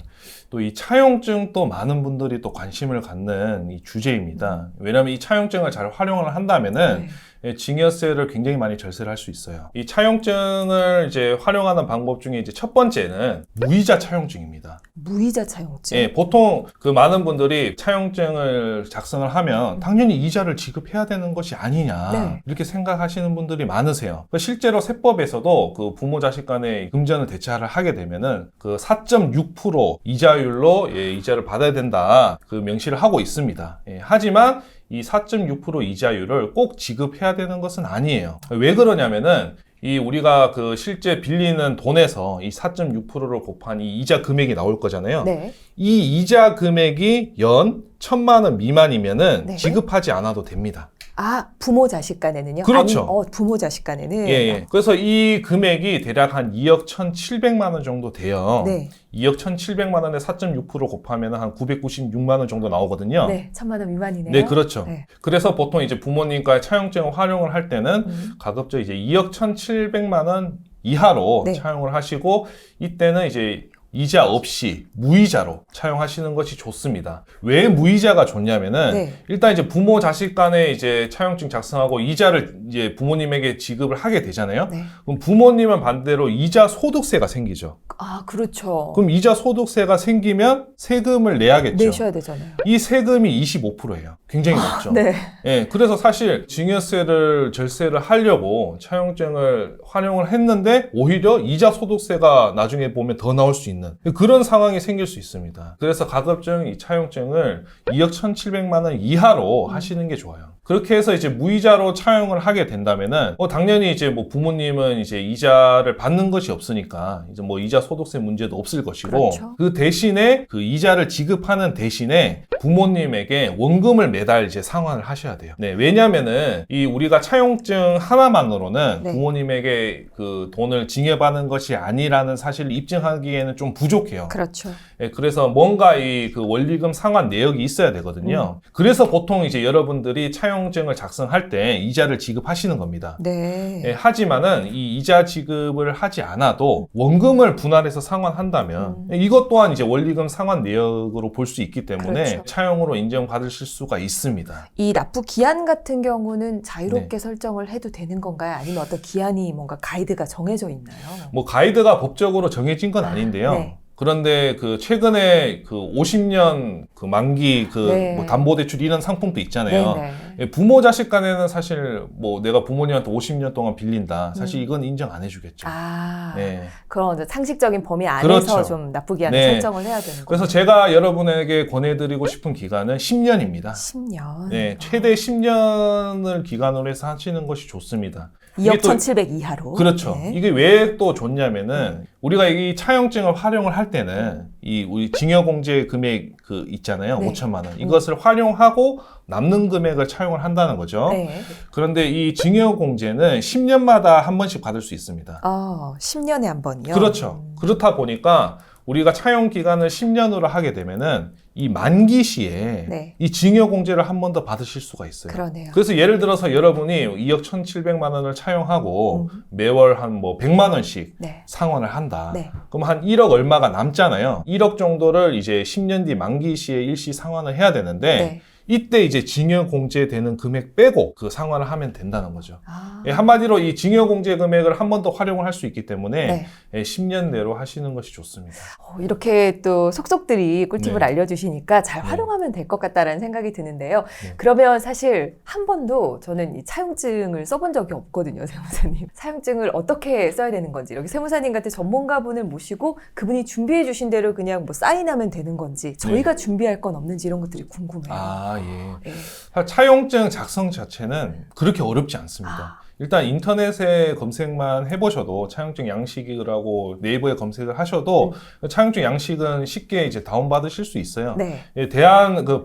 또 이 차용증 또 많은 분들이 또 관심을 갖는 이 주제입니다. 왜냐하면 이 차용증을 잘 활용을 한다면은 네. 예, 증여세를 굉장히 많이 절세를 할 수 있어요. 이 차용증을 이제 활용하는 방법 중에 이제 첫 번째는 무이자 차용증입니다. 무이자 차용증. 예, 보통 그 많은 분들이 차용증을 작성을 하면 당연히 이자를 지급해야 되는 것이 아니냐 네. 이렇게 생각하시는 분들이 많으세요. 실제로 세법에서도 그 부모 자식 간의 금전을 대차를 하게 되면은 그 4.6% 이자율로 예, 이자를 받아야 된다 그 명시를 하고 있습니다. 예, 하지만 이 4.6% 이자율을 꼭 지급해야 되는 것은 아니에요. 왜 그러냐면은 이 우리가 그 실제 빌리는 돈에서 이 4.6%를 곱한 이 이자 금액이 나올 거잖아요. 네. 이 이자 금액이 연 1,000만 원 미만이면은 네. 지급하지 않아도 됩니다. 아, 부모 자식 간에는요? 그렇죠. 아니, 부모 자식 간에는. 예, 예. 그래서 이 금액이 대략 한 2억 1,700만 원 정도 돼요. 네. 2억 1,700만 원에 4.6% 곱하면 한 996만 원 정도 나오거든요. 네, 1,000만 원 미만이네요. 네, 그렇죠. 네. 그래서 보통 이제 부모님과 차용증을 활용을 할 때는 가급적 이제 2억 1,700만 원 이하로 네. 차용을 하시고 이때는 이제 이자 없이 무이자로 차용하시는 것이 좋습니다. 왜 무이자가 좋냐면은 네. 일단 이제 부모 자식 간에 이제 차용증 작성하고 이자를 이제 부모님에게 지급을 하게 되잖아요. 네. 그럼 부모님은 반대로 이자 소득세가 생기죠. 아, 그렇죠. 그럼 이자 소득세가 생기면 세금을 내야겠죠. 내셔야 되잖아요. 이 세금이 25%예요. 굉장히 높죠. 네. 예, 그래서 사실 증여세를 절세를 하려고 차용증을 활용을 했는데 오히려 이자 소득세가 나중에 보면 더 나올 수 있는 그런 상황이 생길 수 있습니다. 그래서 가급적 이 차용증을 2억 1,700만 원 이하로 하시는 게 좋아요. 그렇게 해서 이제 무이자로 차용을 하게 된다면은 당연히 이제 뭐 부모님은 이제 이자를 받는 것이 없으니까 이제 뭐 이자 소득세 문제도 없을 것이고 그렇죠. 그 대신에 그 이자를 지급하는 대신에 부모님에게 원금을 매달 이제 상환을 하셔야 돼요. 네, 왜냐면은 이 우리가 차용증 하나만으로는 네. 부모님에게 그 돈을 징여받는 것이 아니라는 사실을 입증하기에는 좀 부족해요. 그렇죠. 예, 그래서 뭔가 이 그 원리금 상환 내역이 있어야 되거든요. 그래서 보통 이제 여러분들이 차용증을 작성할 때 이자를 지급하시는 겁니다. 네. 예, 하지만은 이 이자 지급을 하지 않아도 원금을 분할해서 상환한다면 이것 또한 이제 원리금 상환 내역으로 볼 수 있기 때문에 그렇죠. 차용으로 인정받으실 수가 있습니다. 이 납부 기한 같은 경우는 네. 자유롭게 설정을 해도 되는 건가요? 아니면 어떤 기한이 뭔가 가이드가 정해져 있나요? 뭐 가이드가 법적으로 정해진 건 아닌데요. 네. 그런데 그 최근에 그 50년 그 만기 그 네. 뭐 담보대출 이런 상품도 있잖아요. 네네. 예, 부모 자식 간에는 사실 뭐 내가 부모님한테 50년 동안 빌린다. 사실 이건 인정 안 해주겠죠. 아, 네. 그런 이제 상식적인 범위 안에서 그렇죠. 좀 납부 기한을 네. 설정을 해야 되는 거예요. 그래서 제가 여러분에게 권해드리고 싶은 기간은 10년입니다. 10년. 네, 최대 10년을 기간으로 해서 하시는 것이 좋습니다. 2억 이게 또- 1,700 이하로. 그렇죠. 네. 이게 왜 또 좋냐면은 우리가 이 차용증을 활용을 할 때는 이 우리 징여공제 금액 그 있잖아요. 네. 5천만 원. 이것을 활용하고 남는 금액을 차용을 한다는 거죠. 네. 그런데 이 징여공제는 10년마다 한 번씩 받을 수 있습니다. 10년에 한 번이요? 그렇죠. 그렇다 보니까 우리가 차용 기간을 10년으로 하게 되면은 이 만기 시에 네. 이 징여공제를 한 번 더 받으실 수가 있어요. 그러네요. 그래서 예를 들어서 여러분이 2억 1,700만 원을 차용하고 매월 한 뭐 100만 원씩 네. 상환을 한다. 네. 그럼 한 1억 얼마가 남잖아요. 1억 정도를 이제 10년 뒤 만기 시에 일시 상환을 해야 되는데 네. 이때 이제 징여공제되는 금액 빼고 그 상환을 하면 된다는 거죠. 아, 예, 한마디로 이 징여공제 금액을 한 번 더 활용을 할 수 있기 때문에 네. 예, 10년 내로 하시는 것이 좋습니다. 이렇게 또 속속들이 꿀팁을 네. 알려주시니까 잘 네. 활용하면 될 것 같다라는 생각이 드는데요. 네. 그러면 사실 한 번도 저는 이 차용증을 써본 적이 없거든요, 세무사님. 차용증을 어떻게 써야 되는 건지 여기 세무사님 같은 전문가분을 모시고 그분이 준비해 주신 대로 그냥 뭐 사인하면 되는 건지 저희가 준비할 건 없는지 이런 것들이 궁금해요. 아, 예. 네. 차용증 작성 자체는 그렇게 어렵지 않습니다. 아. 일단 인터넷에 검색만 해보셔도 차용증 양식이라고 네이버에 검색을 하셔도 차용증 양식은 쉽게 이제 다운받으실 수 있어요. 네. 예, 대한 그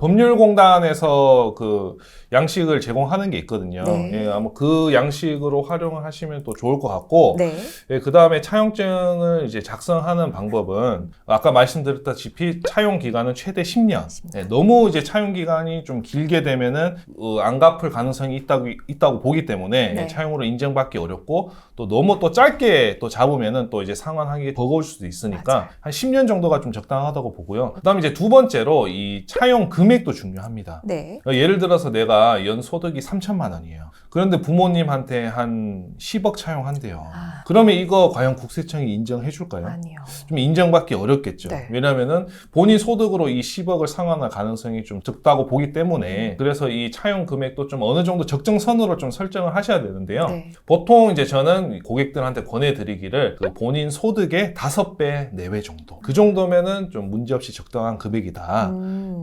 법률공단에서 그 양식을 제공하는 게 있거든요. 네. 예, 아마 그 양식으로 활용을 하시면 또 좋을 것 같고, 네. 예, 그 다음에 차용증을 이제 작성하는 방법은 아까 말씀드렸다시피 차용 기간은 최대 10년. 10년. 예, 너무 이제 차용 기간이 좀 길게 되면은 안 갚을 가능성이 있다고 보기 때문에 네. 예, 차용으로 인정받기 어렵고 또 너무 또 짧게 또 잡으면은 또 이제 상환하기 버거울 수도 있으니까 맞아요. 한 10년 정도가 좀 적당하다고 보고요. 그다음에 이제 두 번째로 이 차용 금액도 중요합니다. 네. 예를 들어서 내가 연 소득이 3천만 원이에요. 그런데 부모님한테 한 10억 차용한대요. 아. 그러면 이거 과연 국세청이 인정해 줄까요? 아니요. 좀 인정받기 어렵겠죠. 네. 왜냐면은 본인 소득으로 이 10억을 상환할 가능성이 좀 적다고 보기 때문에 그래서 이 차용 금액도 좀 어느 정도 적정선으로 좀 설정을 하셔야 되는데요. 네. 보통 이제 저는 고객들한테 권해드리기를 그 본인 소득의 5배 내외 정도. 그 정도면은 좀 문제없이 적당한 금액이다.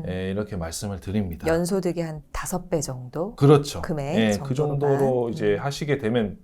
예, 이렇게 말씀을 드립니다. 연소득의 한 5배 정도? 그렇죠. 금액 예, 그 정도로만. 정도로 이제 하시게 되면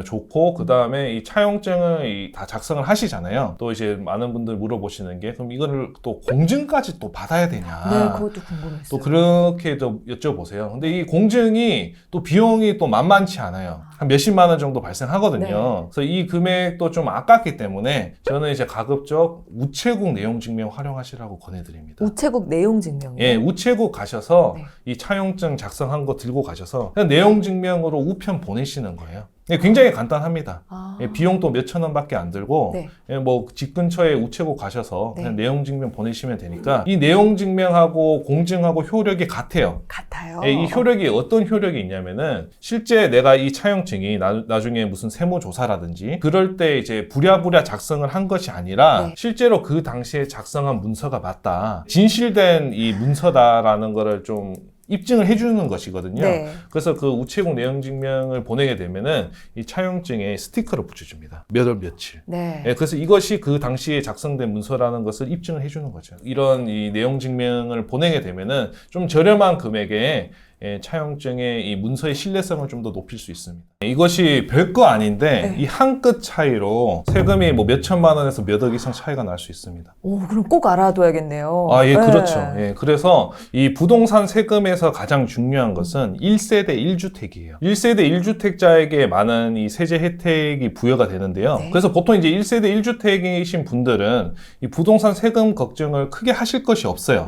좋고 그 다음에 이 차용증을 다 작성을 하시잖아요. 또 이제 많은 분들 물어보시는 게 그럼 이거를 또 공증까지 또 받아야 되냐? 네, 그것도 궁금했어요. 또 그렇게 또 여쭤보세요. 근데 이 공증이 또 비용이 또 만만치 않아요. 한 몇십만 원 정도 발생하거든요. 네. 그래서 이 금액도 좀 아깝기 때문에 저는 이제 가급적 우체국 내용 증명 활용하시라고 권해드립니다. 우체국 내용 증명이요? 예, 우체국 가셔서 네. 이 차용증 작성한 거 들고 가셔서 그냥 내용 증명으로 우편 보내시는 거예요. 굉장히 간단합니다. 아. 비용도 몇천 원밖에 안 들고 네. 뭐 집 근처에 우체국 가셔서 네. 그냥 내용 증명 보내시면 되니까 이 내용 증명하고 공증하고 효력이 같아요. 같아요. 이 효력이 어떤 효력이 있냐면은 실제 내가 이 차용증이 나중에 무슨 세무조사라든지 그럴 때 이제 부랴부랴 작성을 한 것이 아니라 네. 실제로 그 당시에 작성한 문서가 맞다. 진실된 이 문서다라는 거를 좀 입증을 해주는 것이거든요. 네. 그래서 그 우체국 내용 증명을 보내게 되면은 이 차용증에 스티커를 붙여줍니다. 몇 월 며칠. 네. 그래서 이것이 그 당시에 작성된 문서라는 것을 입증을 해주는 거죠. 이런 이 내용 증명을 보내게 되면은 좀 저렴한 금액에 차용증의 이 문서의 신뢰성을 좀 더 높일 수 있습니다. 이것이 별거 아닌데 네. 이 한 끗 차이로 세금이 뭐 몇 천만 원에서 몇 억 이상 차이가 날 수 있습니다. 오, 그럼 꼭 알아둬야겠네요. 예, 네. 그렇죠. 그래서 이 부동산 세금에서 가장 중요한 것은 1세대 1주택이에요. 1세대 1주택자에게 많은 이 세제 혜택이 부여가 되는데요. 네. 그래서 보통 이제 1세대 1주택이신 분들은 이 부동산 세금 걱정을 크게 하실 것이 없어요.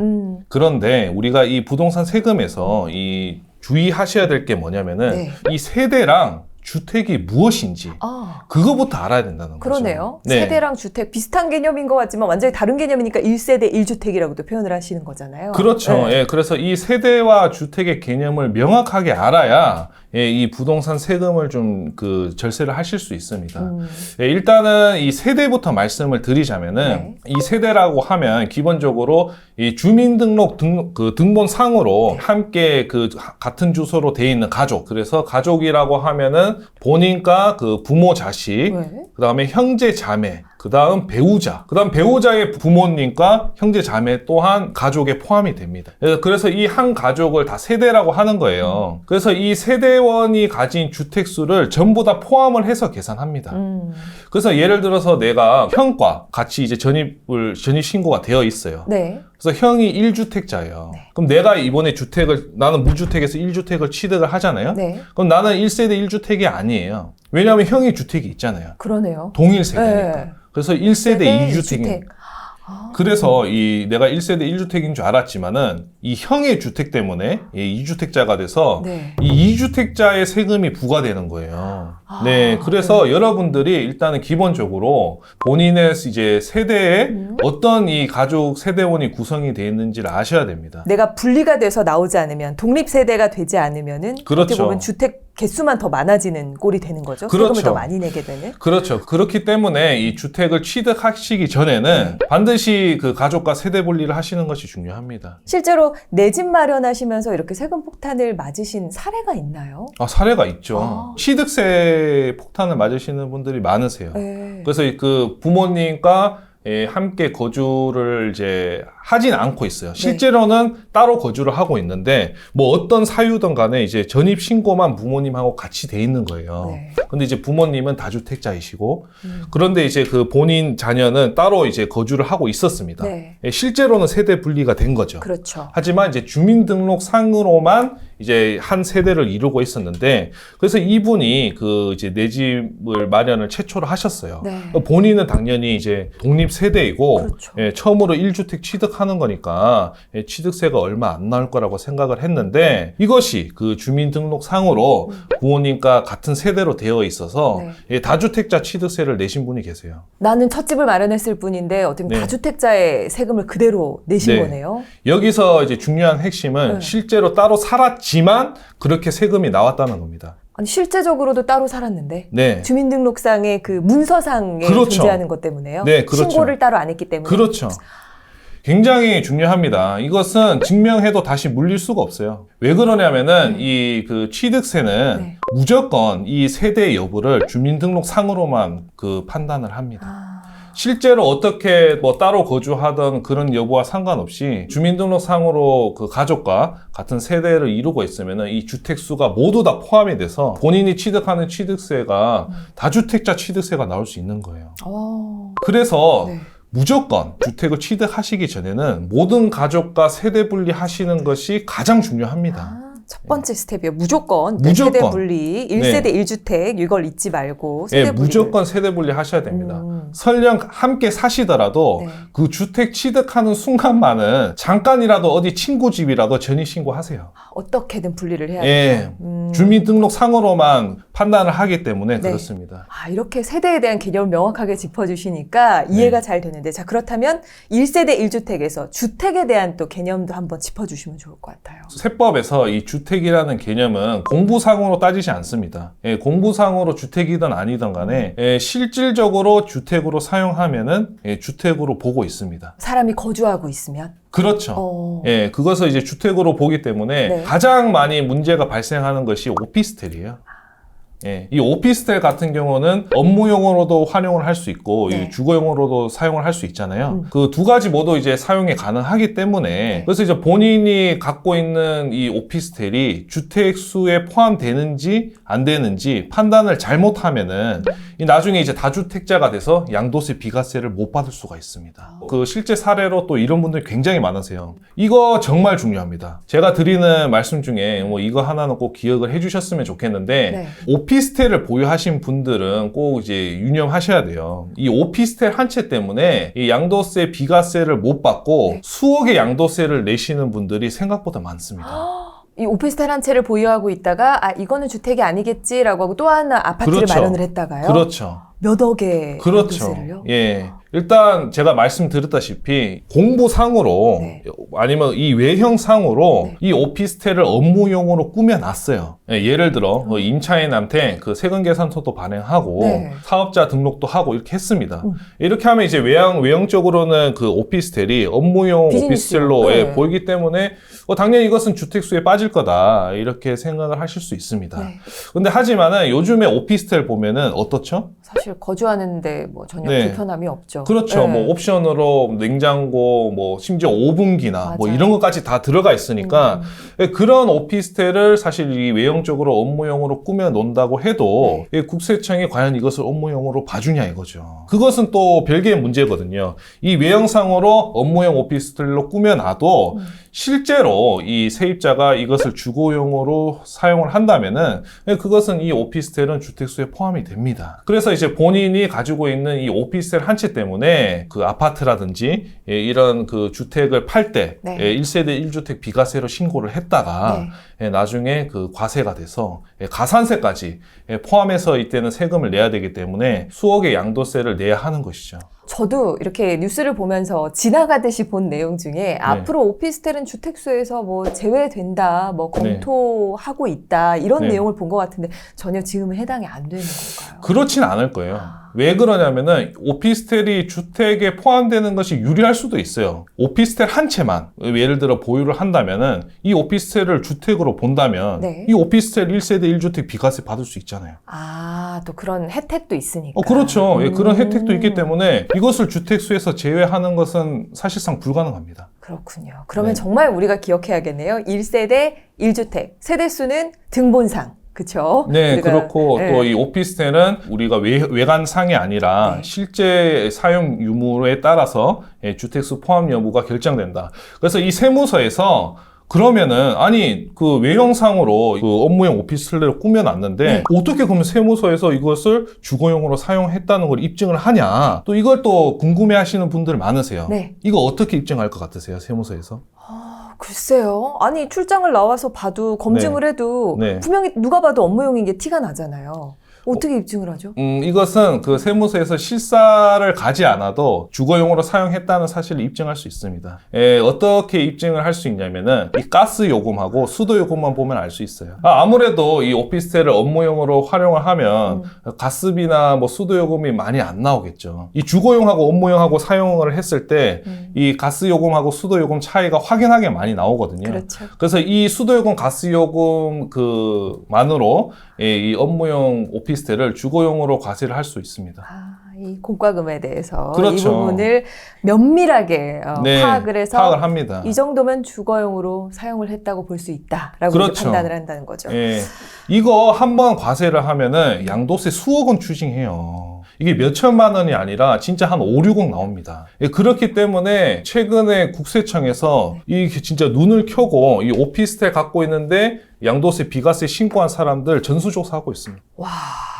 그런데 우리가 이 부동산 세금에서 이 주의하셔야 될 게 뭐냐면은 네. 이 세대랑 주택이 무엇인지 아, 그거부터 알아야 된다는 거죠. 그러네요. 네. 세대랑 주택 비슷한 개념인 것 같지만 완전히 다른 개념이니까 1세대 1주택이라고도 표현을 하시는 거잖아요. 그렇죠. 네. 그래서 이 세대와 주택의 개념을 명확하게 알아야 이 부동산 세금을 좀 그 절세를 하실 수 있습니다. 일단은 이 세대부터 말씀을 드리자면은 네. 이 세대라고 하면 기본적으로 이 주민등록 등본상으로 네. 함께 그 같은 주소로 돼 있는 가족. 그래서 가족이라고 하면은 본인과 그 부모 자식, 왜? 그 다음에 형제 자매, 그 다음 배우자, 그 다음 배우자의 부모님과 형제 자매 또한 가족에 포함이 됩니다. 그래서 이 한 가족을 다 세대라고 하는 거예요. 그래서 이 세대원이 가진 주택수를 전부 다 포함을 해서 계산합니다. 그래서 예를 들어서 내가 형과 같이 이제 전입 신고가 되어 있어요. 네. 그래서 형이 1주택자예요. 네. 그럼 내가 이번에 나는 무주택에서 1주택을 취득을 하잖아요. 네. 그럼 나는 1세대 1주택이 아니에요. 왜냐하면 형이 주택이 있잖아요. 그러네요. 동일 세대니까. 네. 그래서 1세대 2주택인. 2주택. 아. 그래서 내가 1세대 1주택인 줄 알았지만은 이 형의 주택 때문에 2주택자가 돼서 네. 이 2주택자의 세금이 부과되는 거예요. 아, 네. 그래서 여러분들이 일단은 기본적으로 본인의 이제 세대에 어떤 이 가족 세대원이 구성이 되어 있는지를 아셔야 됩니다. 내가 분리가 돼서 나오지 않으면 독립세대가 되지 않으면은 그렇죠. 어떻게 보면 주택 개수만 더 많아지는 꼴이 되는 거죠. 그렇죠. 세금을 더 많이 내게 되는. 그렇죠. 그렇기 때문에 이 주택을 취득하시기 전에는 반드시 그 가족과 세대 분리를 하시는 것이 중요합니다. 실제로 내 집 마련하시면서 이렇게 세금 폭탄을 맞으신 사례가 있나요? 사례가 있죠. 아. 취득세 폭탄을 맞으시는 분들이 많으세요. 네. 그래서 그 부모님과 함께 거주를 이제 하진 않고 있어요. 실제로는 따로 거주를 하고 있는데 뭐 어떤 사유든 간에 이제 전입 신고만 부모님하고 같이 돼 있는 거예요. 네. 근데 이제 부모님은 다주택자이시고 그런데 이제 그 본인 자녀는 따로 이제 거주를 하고 있었습니다. 네. 실제로는 세대 분리가 된 거죠. 그렇죠. 하지만 이제 주민등록상으로만 이제 한 세대를 이루고 있었는데 그래서 이분이 그 이제 내 집을 마련을 최초로 하셨어요. 네. 본인은 당연히 이제 독립 세대이고 그렇죠. 처음으로 1주택 취득하는 거니까 취득세가 얼마 안 나올 거라고 생각을 했는데 이것이 그 주민등록상으로 부모님과 같은 세대로 되어 있어서 다주택자 취득세를 내신 분이 계세요. 나는 첫 집을 마련했을 뿐인데 어떻게 보면 네. 다주택자의 세금을 그대로 내신 네. 거네요. 여기서 이제 중요한 핵심은 네. 실제로 따로 살았지만 그렇게 세금이 나왔다는 겁니다. 아니 실제적으로도 따로 살았는데 네. 주민등록상의 그 문서상에 그렇죠. 존재하는 것 때문에요. 네, 그렇죠. 신고를 따로 안 했기 때문에. 그렇죠. 굉장히 중요합니다. 이것은 증명해도 다시 물릴 수가 없어요. 왜 그러냐면은 이 그 취득세는 네. 무조건 이 세대 여부를 주민등록상으로만 그 판단을 합니다. 아, 실제로 어떻게 뭐 따로 거주하던 그런 여부와 상관없이 주민등록상으로 그 가족과 같은 세대를 이루고 있으면은 이 주택수가 모두 다 포함이 돼서 본인이 취득하는 취득세가 다주택자 취득세가 나올 수 있는 거예요. 그래서 네. 무조건 주택을 취득하시기 전에는 모든 가족과 세대 분리 하시는 것이 가장 중요합니다. 첫 번째 스텝이요. 무조건 무조건. 세대 분리, 1세대 1주택 이걸 잊지 말고 세대 분리. 무조건 세대 분리 하셔야 됩니다. 설령 함께 사시더라도 네. 그 주택 취득하는 순간만은 잠깐이라도 어디 친구 집이라도 전입신고하세요. 어떻게든 분리를 해야 예. 돼요. 주민등록상으로만 판단을 하기 때문에 네. 그렇습니다. 아, 이렇게 세대에 대한 개념을 명확하게 짚어주시니까 이해가 잘 되는데, 자, 그렇다면 1세대 1주택에서 주택에 대한 또 개념도 한번 짚어주시면 좋을 것 같아요. 세법에서 이 주택이라는 개념은 공부상으로 따지지 않습니다. 예, 공부상으로 주택이든 아니든 간에 실질적으로 주택으로 사용하면은 주택으로 보고 있습니다. 사람이 거주하고 있으면? 그렇죠. 예, 그것을 이제 주택으로 보기 때문에 네. 가장 많이 문제가 발생하는 것이 오피스텔이에요. 예, 이 오피스텔 같은 경우는 업무용으로도 활용을 할 수 있고 네. 이 주거용으로도 사용을 할 수 있잖아요. 그 두 가지 모두 이제 사용이 가능하기 때문에 네. 그래서 이제 본인이 갖고 있는 이 오피스텔이 주택수에 포함되는지 안 되는지 판단을 잘못하면은 이 나중에 이제 다주택자가 돼서 양도세 비과세를 못 받을 수가 있습니다. 그 실제 사례로 또 이런 분들이 굉장히 많으세요. 이거 정말 중요합니다. 제가 드리는 말씀 중에 뭐 이거 하나는 꼭 기억을 해주셨으면 좋겠는데 네. 오피스텔을 보유하신 분들은 꼭 이제 유념하셔야 돼요. 이 오피스텔 한 채 때문에 이 양도세 비과세를 못 받고 네. 수억의 양도세를 내시는 분들이 생각보다 많습니다. 이 오피스텔 한 채를 보유하고 있다가, 아, 이거는 주택이 아니겠지라고 하고 또 하나 아파트를 그렇죠. 마련을 했다가요? 그렇죠. 몇 억의 그렇죠. 양도세를요? 예. 일단 제가 말씀드렸다시피 공부상으로 네. 아니면 이 외형상으로 네. 이 오피스텔을 업무용으로 꾸며놨어요. 예, 예를 들어 임차인한테 그 세금계산서도 발행하고 네. 사업자 등록도 하고 이렇게 했습니다. 이렇게 하면 이제 외형적으로는 그 오피스텔이 업무용 비즈니스용. 오피스텔로 네. 예, 보이기 때문에 당연히 이것은 주택수에 빠질 거다 이렇게 생각을 하실 수 있습니다. 네. 근데 하지만은 요즘에 오피스텔 보면은 어떻죠? 사실 거주하는데 뭐 전혀 네. 불편함이 없죠. 그렇죠. 네. 뭐 옵션으로 냉장고, 뭐 심지어 오븐기나 뭐 맞아요. 이런 것까지 다 들어가 있으니까 그런 오피스텔을 사실 이 외형적으로 업무용으로 꾸며 놓는다고 해도 이 국세청이 과연 이것을 업무용으로 봐주냐 이거죠. 그것은 또 별개의 문제거든요. 이 외형상으로 업무용 오피스텔로 꾸며놔도 실제로 이 세입자가 이것을 주거용으로 사용을 한다면은 그것은 이 오피스텔은 주택수에 포함이 됩니다. 그래서 이제 본인이 가지고 있는 이 오피스텔 한 채 때문에 그 아파트라든지 이런 그 주택을 팔 때 네. 1세대 1주택 비과세로 신고를 했다가 나중에 그 과세가 돼서 가산세까지 포함해서 이때는 세금을 내야 되기 때문에 수억의 양도세를 내야 하는 것이죠. 저도 이렇게 뉴스를 보면서 지나가듯이 본 내용 중에 앞으로 오피스텔은 주택수에서 뭐 제외된다, 뭐 검토하고 있다 이런 내용을 본 것 같은데 전혀 지금은 해당이 안 되는 건가요? 그렇진 않을 거예요. 왜 그러냐면은 오피스텔이 주택에 포함되는 것이 유리할 수도 있어요. 오피스텔 한 채만 예를 들어 보유를 한다면은 이 오피스텔을 주택으로 본다면 이 오피스텔 1세대 1주택 비과세 받을 수 있잖아요. 아, 또 그런 혜택도 있으니까. 그렇죠. 예, 그런 혜택도 있기 때문에 이것을 주택수에서 제외하는 것은 사실상 불가능합니다. 그렇군요. 그러면 정말 우리가 기억해야겠네요. 1세대 1주택. 세대수는 등본상. 그렇죠? 네, 그렇고 또 이 오피스텔은 우리가 외관상이 아니라 실제 사용 유무에 따라서 주택수 포함 여부가 결정된다. 그래서 이 세무서에서 그러면은 아니 그 외형상으로 그 업무용 오피스텔을 꾸며놨는데 어떻게 그러면 세무서에서 이것을 주거용으로 사용했다는 걸 입증을 하냐? 또 이걸 또 궁금해하시는 분들 많으세요. 이거 어떻게 입증할 것 같으세요, 세무서에서? 글쎄요. 아니 출장을 나와서 봐도 검증을 해도 분명히 누가 봐도 업무용인 게 티가 나잖아요. 어떻게 입증을 하죠? 이것은 그 세무서에서 실사를 가지 않아도 주거용으로 사용했다는 사실을 입증할 수 있습니다. 어떻게 입증을 할 수 있냐면은 이 가스 요금하고 수도 요금만 보면 알 수 있어요. 아무래도 이 오피스텔을 업무용으로 활용을 하면 가스비나 뭐 수도 요금이 많이 안 나오겠죠. 이 주거용하고 업무용하고 사용을 했을 때 이 가스 요금하고 수도 요금 차이가 확연하게 많이 나오거든요. 그렇죠. 그래서 이 수도 요금, 가스 요금 그만으로 이 업무용 오피스텔을 주거용으로 과세를 할 수 있습니다. 이 공과금에 대해서 그렇죠. 이 부분을 면밀하게 파악을 해서 파악을 합니다. 이 정도면 주거용으로 사용을 했다고 볼 수 있다라고 판단을 한다는 거죠. 이거 한번 과세를 하면은 양도세 수억 원 추징해요. 이게 몇 천만 원이 아니라 진짜 한 5, 6억 나옵니다. 예, 그렇기 때문에 최근에 국세청에서 이 진짜 눈을 켜고 이 오피스텔 갖고 있는데 양도세, 비과세 신고한 사람들 전수조사하고 있습니다. 와,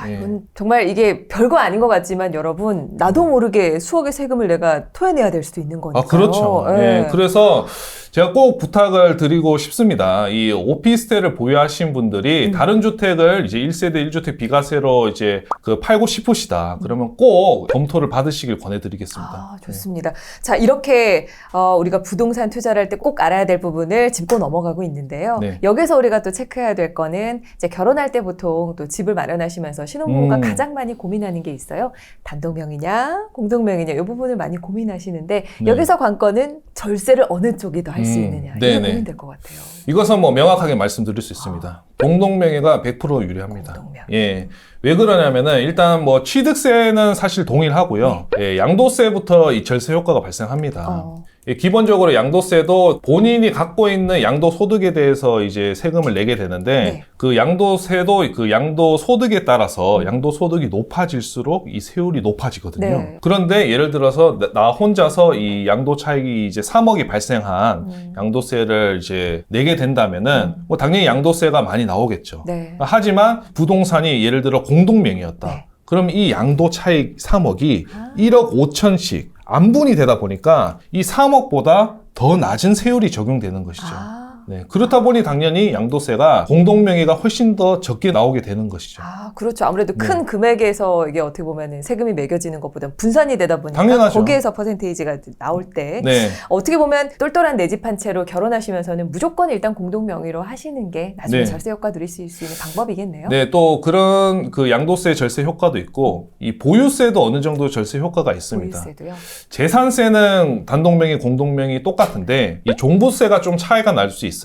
예. 이건 정말 이게 별거 아닌 것 같지만 여러분 나도 모르게 수억의 세금을 내가 토해내야 될 수도 있는 거니까요. 아, 그렇죠. 예. 예, 그래서 제가 꼭 부탁을 드리고 싶습니다. 이 오피스텔을 보유하신 분들이 다른 주택을 이제 1세대 1주택 비과세로 이제 그 팔고 싶으시다. 그러면 꼭 검토를 받으시길 권해드리겠습니다. 아, 좋습니다. 자, 이렇게 우리가 부동산 투자를 할 때 꼭 알아야 될 부분을 짚고 넘어가고 있는데요. 네. 여기서 우리가 또 체크해야 될 거는 이제 결혼할 때 보통 또 집을 마련하시면서 신혼부부가 가장 많이 고민하는 게 있어요. 단독명의냐, 공동명의냐 이 부분을 많이 고민하시는데 네. 여기서 관건은 절세를 어느 쪽이 더 할 수 있느냐 이게 네네. 고민될 것 같아요. 이것은 뭐 명확하게 말씀드릴 수 있습니다. 공동명의가 100% 유리합니다. 공동명의. 예. 왜 그러냐면은 일단 뭐 취득세는 사실 동일하고요. 예, 양도세부터 이 절세 효과가 발생합니다. 예, 기본적으로 양도세도 본인이 갖고 있는 양도 소득에 대해서 이제 세금을 내게 되는데 네. 그 양도세도 그 양도 소득에 따라서 양도 소득이 높아질수록 이 세율이 높아지거든요. 네. 그런데 예를 들어서 나 혼자서 이 양도 차익이 이제 3억이 발생한 양도세를 이제 내게 된다면은 뭐 당연히 양도세가 많이 나오겠죠. 네. 하지만 부동산이 예를 들어 공동명의였다. 네. 그럼 이 양도 차익 3억이 1억 5천씩 안분이 되다 보니까 이 3억보다 더 낮은 세율이 적용되는 것이죠. 네, 그렇다 보니 당연히 양도세가 공동명의가 훨씬 더 적게 나오게 되는 것이죠. 아, 그렇죠. 아무래도 큰 금액에서 이게 어떻게 보면 세금이 매겨지는 것보다 분산이 되다 보니까 당연하죠. 거기에서 퍼센테이지가 나올 때 네. 어떻게 보면 똘똘한 내 집 한 채로 결혼하시면서는 무조건 일단 공동명의로 하시는 게 나중에 네. 절세 효과 누릴 수 있는 방법이겠네요. 네, 또 그런 그 양도세 절세 효과도 있고 이 보유세도 어느 정도 절세 효과가 있습니다. 보유세도요. 재산세는 단독명의, 공동명의 똑같은데 이 종부세가 좀 차이가 날 수 있어요.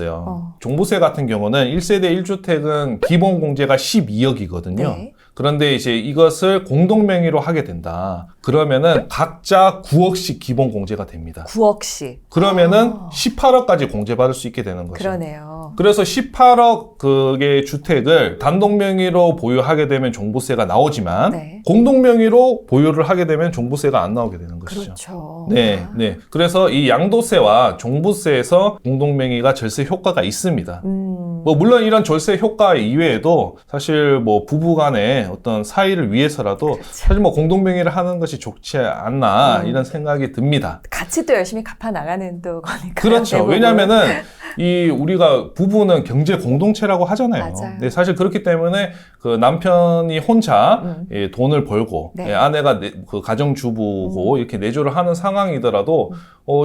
종부세 같은 경우는 1세대 1주택은 기본 공제가 12억이거든요. 네. 그런데 이제 이것을 공동명의로 하게 된다. 그러면은 각자 9억씩 기본 공제가 됩니다. 9억씩. 그러면은 18억까지 공제받을 수 있게 되는 거죠. 그러네요. 그래서 18억 그의 주택을 단독 명의로 보유하게 되면 종부세가 나오지만 네. 공동 명의로 보유를 하게 되면 종부세가 안 나오게 되는 것이죠. 그렇죠. 네, 네. 그래서 이 양도세와 종부세에서 공동 명의가 절세 효과가 있습니다. 뭐 물론 이런 절세 효과 이외에도 사실 뭐 부부간의 어떤 사이를 위해서라도 사실 뭐 공동 명의를 하는 것이 좋지 않나 이런 생각이 듭니다. 같이 또 열심히 갚아 나가는 또 거니까. 그렇죠. 대부분. 왜냐하면은 이 우리가 부부는 경제 공동체라고 하잖아요. 맞아요. 네, 사실 그렇기 때문에 그 남편이 혼자 예, 돈을 벌고 네. 예, 아내가 그 가정주부고 이렇게 내조를 하는 상황이더라도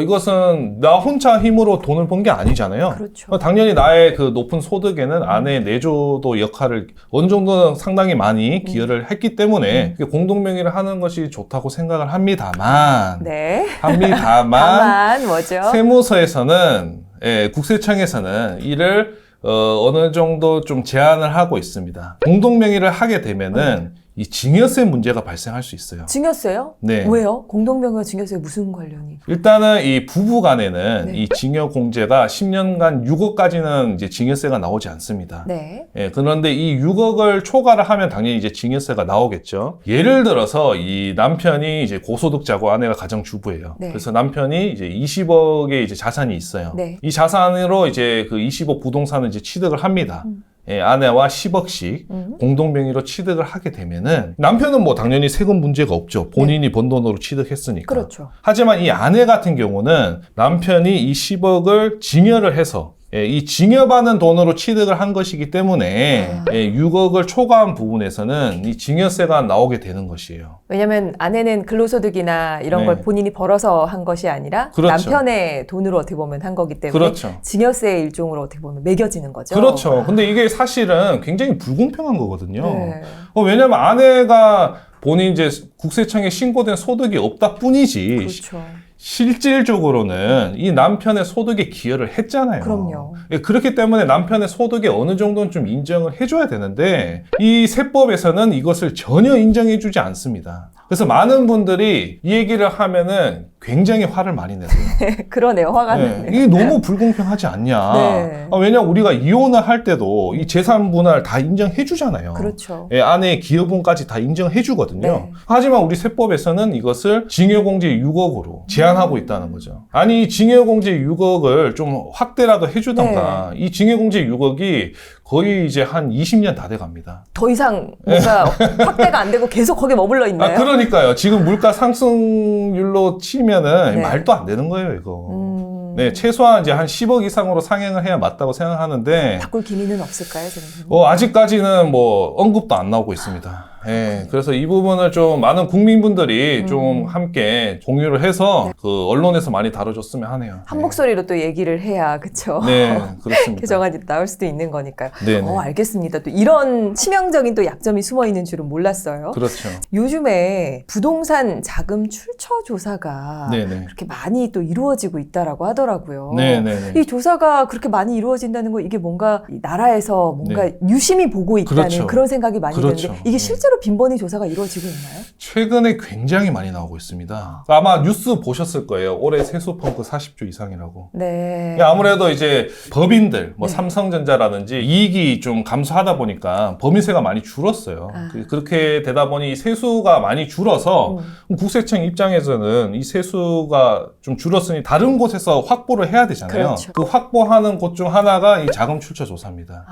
이것은 나 혼자 힘으로 돈을 번 게 아니잖아요. 그렇죠. 당연히 나의 그 높은 소득에는 아내의 내조도 역할을 어느 정도는 상당히 많이 기여를 했기 때문에 공동명의를 하는 것이 좋다고 생각을 합니다만, 네. 합니다만 뭐죠? 세무서에서는 예, 국세청에서는 이를 어느 정도 좀 제한을 하고 있습니다. 공동명의를 하게 되면은 이 증여세 문제가 발생할 수 있어요. 증여세요? 네. 왜요? 공동명의와 증여세 무슨 관련이? 일단은 이 부부 간에는 네. 이 증여 공제가 10년간 6억까지는 이제 증여세가 나오지 않습니다. 네. 예, 그런데 이 6억을 초과를 하면 당연히 이제 증여세가 나오겠죠. 예를 들어서 이 남편이 이제 고소득자고 아내가 가정주부예요. 네. 그래서 남편이 이제 20억의 이제 자산이 있어요. 네. 이 자산으로 이제 그 20억 부동산을 이제 취득을 합니다. 예, 아내와 10억씩 공동명의로 취득을 하게 되면은 남편은 뭐 당연히 세금 문제가 없죠. 본인이 번 돈으로 취득했으니까. 그렇죠. 하지만 이 아내 같은 경우는 남편이 이 10억을 증여를 해서 예, 이 증여받는 돈으로 취득을 한 것이기 때문에 예, 6억을 초과한 부분에서는 이 증여세가 나오게 되는 것이에요. 왜냐면 아내는 근로소득이나 이런 네. 걸 본인이 벌어서 한 것이 아니라 그렇죠. 남편의 돈으로 어떻게 보면 한 거기 때문에 그렇죠. 증여세의 일종으로 어떻게 보면 매겨지는 거죠. 그렇죠. 근데 이게 사실은 굉장히 불공평한 거거든요. 네. 왜냐면 아내가 본인 이제 국세청에 신고된 소득이 없다 뿐이지 그렇죠. 실질적으로는 이 남편의 소득에 기여를 했잖아요. 그럼요. 예, 그렇기 때문에 남편의 소득에 어느 정도는 좀 인정을 해줘야 되는데 이 세법에서는 이것을 전혀 인정해주지 않습니다. 그래서 많은 분들이 이 얘기를 하면은 굉장히 화를 많이 내세요. 그러네요. 화가 네, 나네요. 이게 너무 불공평하지 않냐. 네. 왜냐면 우리가 이혼을 할 때도 이 재산 분할 다 인정해 주잖아요. 그렇죠. 예, 아내의 기여분까지 다 인정해 주거든요. 네. 하지만 우리 세법에서는 이것을 징여공제 6억으로 제한하고 있다는 거죠. 아니 징여공제 6억을 좀 확대라도 해주던가. 이 징여공제 6억이 거의 이제 한 20년 다 돼갑니다. 더 이상 뭔가 확대가 안 되고 계속 거기에 머물러 있나요? 그러니까요. 지금 물가 상승률로 치면은 네. 말도 안 되는 거예요, 이거. 네, 최소한 이제 한 10억 이상으로 상향을 해야 맞다고 생각하는데, 바꿀 기미는 없을까요, 지금? 아직까지는 뭐 언급도 안 나오고 있습니다. 예, 그래서 이 부분을 좀 많은 국민분들이 좀 함께 공유를 해서 그 언론에서 많이 다뤄줬으면 하네요. 한 목소리로 또 얘기를 해야, 그쵸? 네, 그렇습니다. 개정안이 나올 수도 있는 거니까요. 네네. 알겠습니다. 또 이런 치명적인 또 약점이 숨어 있는 줄은 몰랐어요. 그렇죠. 요즘에 부동산 자금 출처 조사가 네네. 그렇게 많이 또 이루어지고 있다라고 하더라고요. 네네네. 이 조사가 그렇게 많이 이루어진다는 거 이게 뭔가 이 나라에서 뭔가 네. 유심히 보고 있다는 그렇죠. 그런 생각이 많이 그렇죠. 드는데 이게 실제로 빈번히 조사가 이루어지고 있나요? 최근에 굉장히 많이 나오고 있습니다. 아마 뉴스 보셨을 거예요. 올해 세수 펑크 40조 이상이라고. 네. 아무래도 이제 법인들, 뭐 네. 삼성전자라든지 이익이 좀 감소하다 보니까 법인세가 많이 줄었어요. 그렇게 되다 보니 이 세수가 많이 줄어서 국세청 입장에서는 이 세수가 좀 줄었으니 다른 곳에서 확보를 해야 되잖아요. 그렇죠. 그 확보하는 곳 중 하나가 이 자금 출처 조사입니다.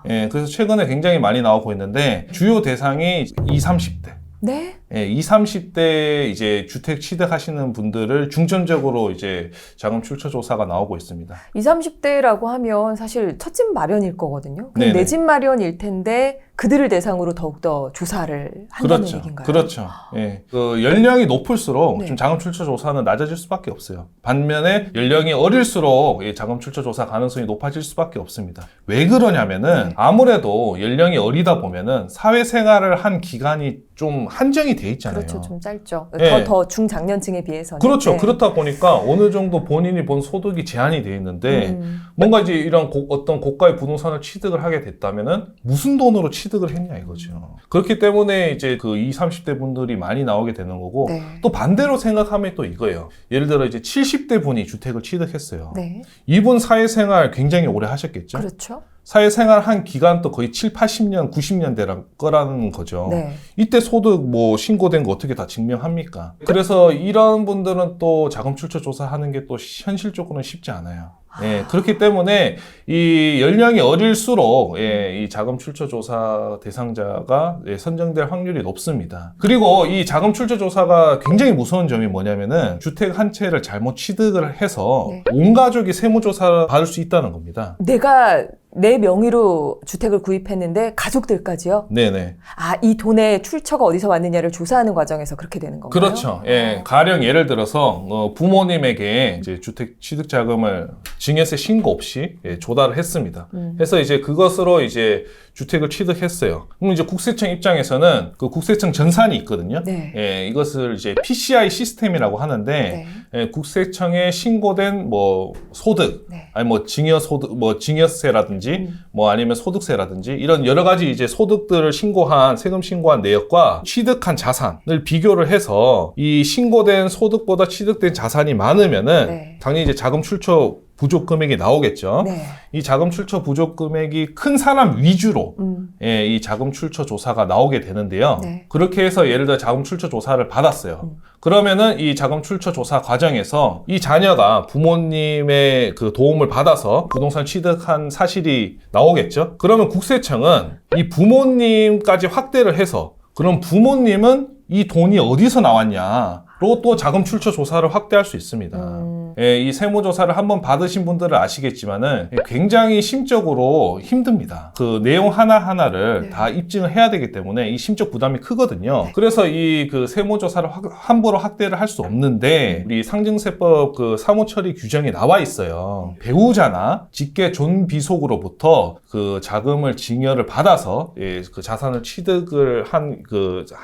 예, 그래서 최근에 굉장히 많이 나오고 있는데 주요 대상이 20, 30대. 네? 예, 20, 30대 이제 주택 취득하시는 분들을 중점적으로 이제 자금 출처 조사가 나오고 있습니다. 20, 30대라고 하면 사실 첫 집 마련일 거거든요. 네네. 내 집 마련일 텐데 그들을 대상으로 더욱더 조사를 한다는 그렇죠. 얘기인가요? 그렇죠. 예. 그 연령이 높을수록 네. 좀 자금 출처 조사는 낮아질 수밖에 없어요. 반면에 연령이 어릴수록 이 자금 출처 조사 가능성이 높아질 수밖에 없습니다. 왜 그러냐면은 네. 아무래도 연령이 어리다 보면은 사회생활을 한 기간이 좀 한정이 돼 있잖아요. 그렇죠. 좀 짧죠. 네. 더 중장년층에 비해서는. 그렇죠. 네. 그렇다 보니까 어느 정도 본인이 번 소득이 제한이 돼 있는데 뭔가 이제 이런 어떤 고가의 부동산을 취득을 하게 됐다면은 무슨 돈으로 취득을 했냐 이거죠. 그렇기 때문에 이제 그 20, 30대 분들이 많이 나오게 되는 거고 네. 또 반대로 생각하면 또 이거예요. 예를 들어 이제 70대 분이 주택을 취득했어요. 네. 이분 사회생활 굉장히 오래 하셨겠죠? 그렇죠. 사회생활 한 기간도 거의 7, 80년, 90년 대란 거라는 거죠. 네. 이때 소득 뭐 신고된 거 어떻게 다 증명합니까? 그래서 이런 분들은 또 자금 출처 조사하는 게 또 현실적으로는 쉽지 않아요. 예, 그렇기 때문에 이 연령이 어릴수록 이 자금 출처 조사 대상자가 선정될 확률이 높습니다. 그리고 이 자금 출처 조사가 굉장히 무서운 점이 뭐냐면은 주택 한 채를 잘못 취득을 해서 네. 온 가족이 세무조사를 받을 수 있다는 겁니다. 내가 내 명의로 주택을 구입했는데 가족들까지요? 네네. 이 돈의 출처가 어디서 왔느냐를 조사하는 과정에서 그렇게 되는 건가요? 그렇죠. 예, 가령 예를 들어서 부모님에게 이제 주택 취득 자금을 증여세 신고 없이 조달을 했습니다. 해서 이제 그것으로 이제 주택을 취득했어요. 그럼 이제 국세청 입장에서는 그 국세청 전산이 있거든요. 네. 예, 이것을 이제 PCI 시스템이라고 하는데 네. 국세청에 신고된 뭐 소득, 네. 아니 뭐 증여소득, 뭐 증여세라든지 뭐 아니면 소득세라든지 이런 여러 가지 이제 소득들을 신고한 세금 신고한 내역과 취득한 자산을 비교를 해서 이 신고된 소득보다 취득된 자산이 많으면은 네. 당연히 이제 자금 출처 부족 금액이 나오겠죠. 네. 이 자금 출처 부족 금액이 큰 사람 위주로 이 자금 출처 조사가 나오게 되는데요. 네. 그렇게 해서 예를 들어 자금 출처 조사를 받았어요. 그러면은 이 자금 출처 조사 과정에서 이 자녀가 부모님의 그 도움을 받아서 부동산 취득한 사실이 나오겠죠. 그러면 국세청은 이 부모님까지 확대를 해서 그럼 부모님은 이 돈이 어디서 나왔냐로 또 자금 출처 조사를 확대할 수 있습니다. 예, 이 세무조사를 한번 받으신 분들은 아시겠지만은 굉장히 심적으로 힘듭니다. 그 내용 하나하나를 네. 다 입증을 해야 되기 때문에 이 심적 부담이 크거든요. 그래서 이 그 세무조사를 함부로 확대를 할 수 없는데 우리 상증세법 그 사무처리 규정에 나와 있어요. 배우자나 직계 존비속으로부터 그 자금을 증여를 받아서 그 자산을 취득을 한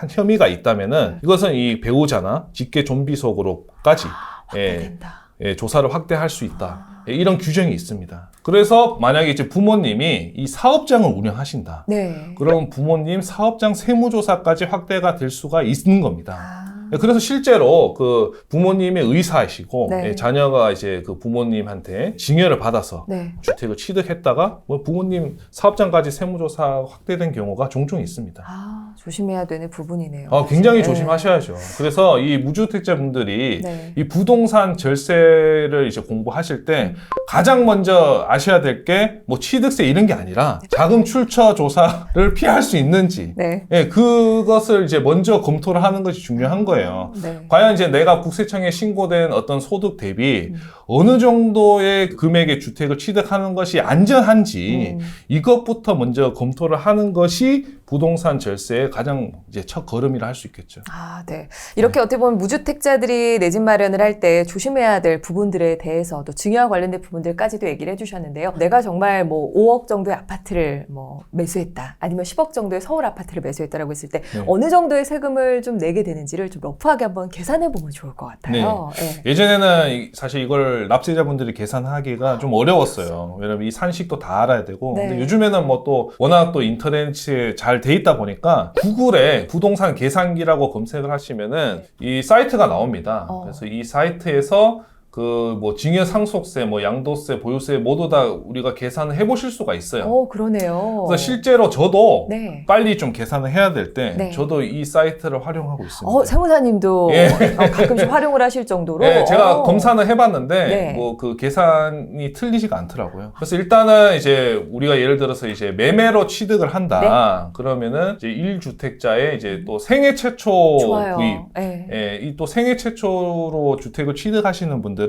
혐의가 있다면은 이것은 이 배우자나 직계 존비속으로까지 확대된다. 조사를 확대할 수 있다. 이런 규정이 있습니다. 그래서 만약에 이제 부모님이 이 사업장을 운영하신다. 네. 그럼 부모님 사업장 세무조사까지 확대가 될 수가 있는 겁니다. 그래서 실제로 그 부모님의 의사이시고 네. 예, 자녀가 이제 그 부모님한테 증여를 받아서 네. 주택을 취득했다가 뭐 부모님 사업장까지 세무조사 확대된 경우가 종종 있습니다. 아, 조심해야 되는 부분이네요. 굉장히 네. 조심하셔야죠. 그래서 이 무주택자분들이 네. 이 부동산 절세를 이제 공부하실 때 가장 먼저 아셔야 될 게 뭐 취득세 이런 게 아니라 자금 출처 조사를 피할 수 있는지 네. 예, 그것을 이제 먼저 검토를 하는 것이 중요한 거예요. 네. 과연 이제 내가 국세청에 신고된 어떤 소득 대비 어느 정도의 금액의 주택을 취득하는 것이 안전한지 이것부터 먼저 검토를 하는 것이 부동산 절세의 가장 이제 첫 걸음이라 할 수 있겠죠. 아, 네. 이렇게 어떻게 보면 무주택자들이 내 집 마련을 할 때 조심해야 될 부분들에 대해서 또 증여와 관련된 부분들까지도 얘기를 해주셨는데요. 내가 정말 뭐 5억 정도의 아파트를 뭐 매수했다, 아니면 10억 정도의 서울 아파트를 매수했다라고 했을 때 네. 어느 정도의 세금을 좀 내게 되는지를 좀 러프하게 한번 계산해 보면 좋을 것 같아요. 네. 예전에는 사실 이걸 납세자분들이 계산하기가 좀 어려웠어요. 왜냐면 이 산식도 다 알아야 되고. 네. 근데 요즘에는 뭐 또 워낙 또 인터넷에 잘 돼 있다 보니까 구글에 부동산 계산기라고 검색을 하시면은 이 사이트가 나옵니다. 그래서 이 사이트에서 그 뭐 증여 상속세, 뭐 양도세, 보유세 모두 다 우리가 계산을 해보실 수가 있어요. 그러네요. 그래서 실제로 저도 네. 빨리 좀 계산을 해야 될 때 네. 저도 이 사이트를 활용하고 있습니다. 세무사님도 예. 가끔씩 활용을 하실 정도로. 네, 제가 검사는 해봤는데 네. 뭐 그 계산이 틀리지가 않더라고요. 그래서 일단은 이제 우리가 예를 들어서 이제 매매로 취득을 한다. 그러면은 이제 1주택자의 이제 또 생애 최초 좋아요. 구입, 네. 예, 이 또 생애 최초로 주택을 취득하시는 분들은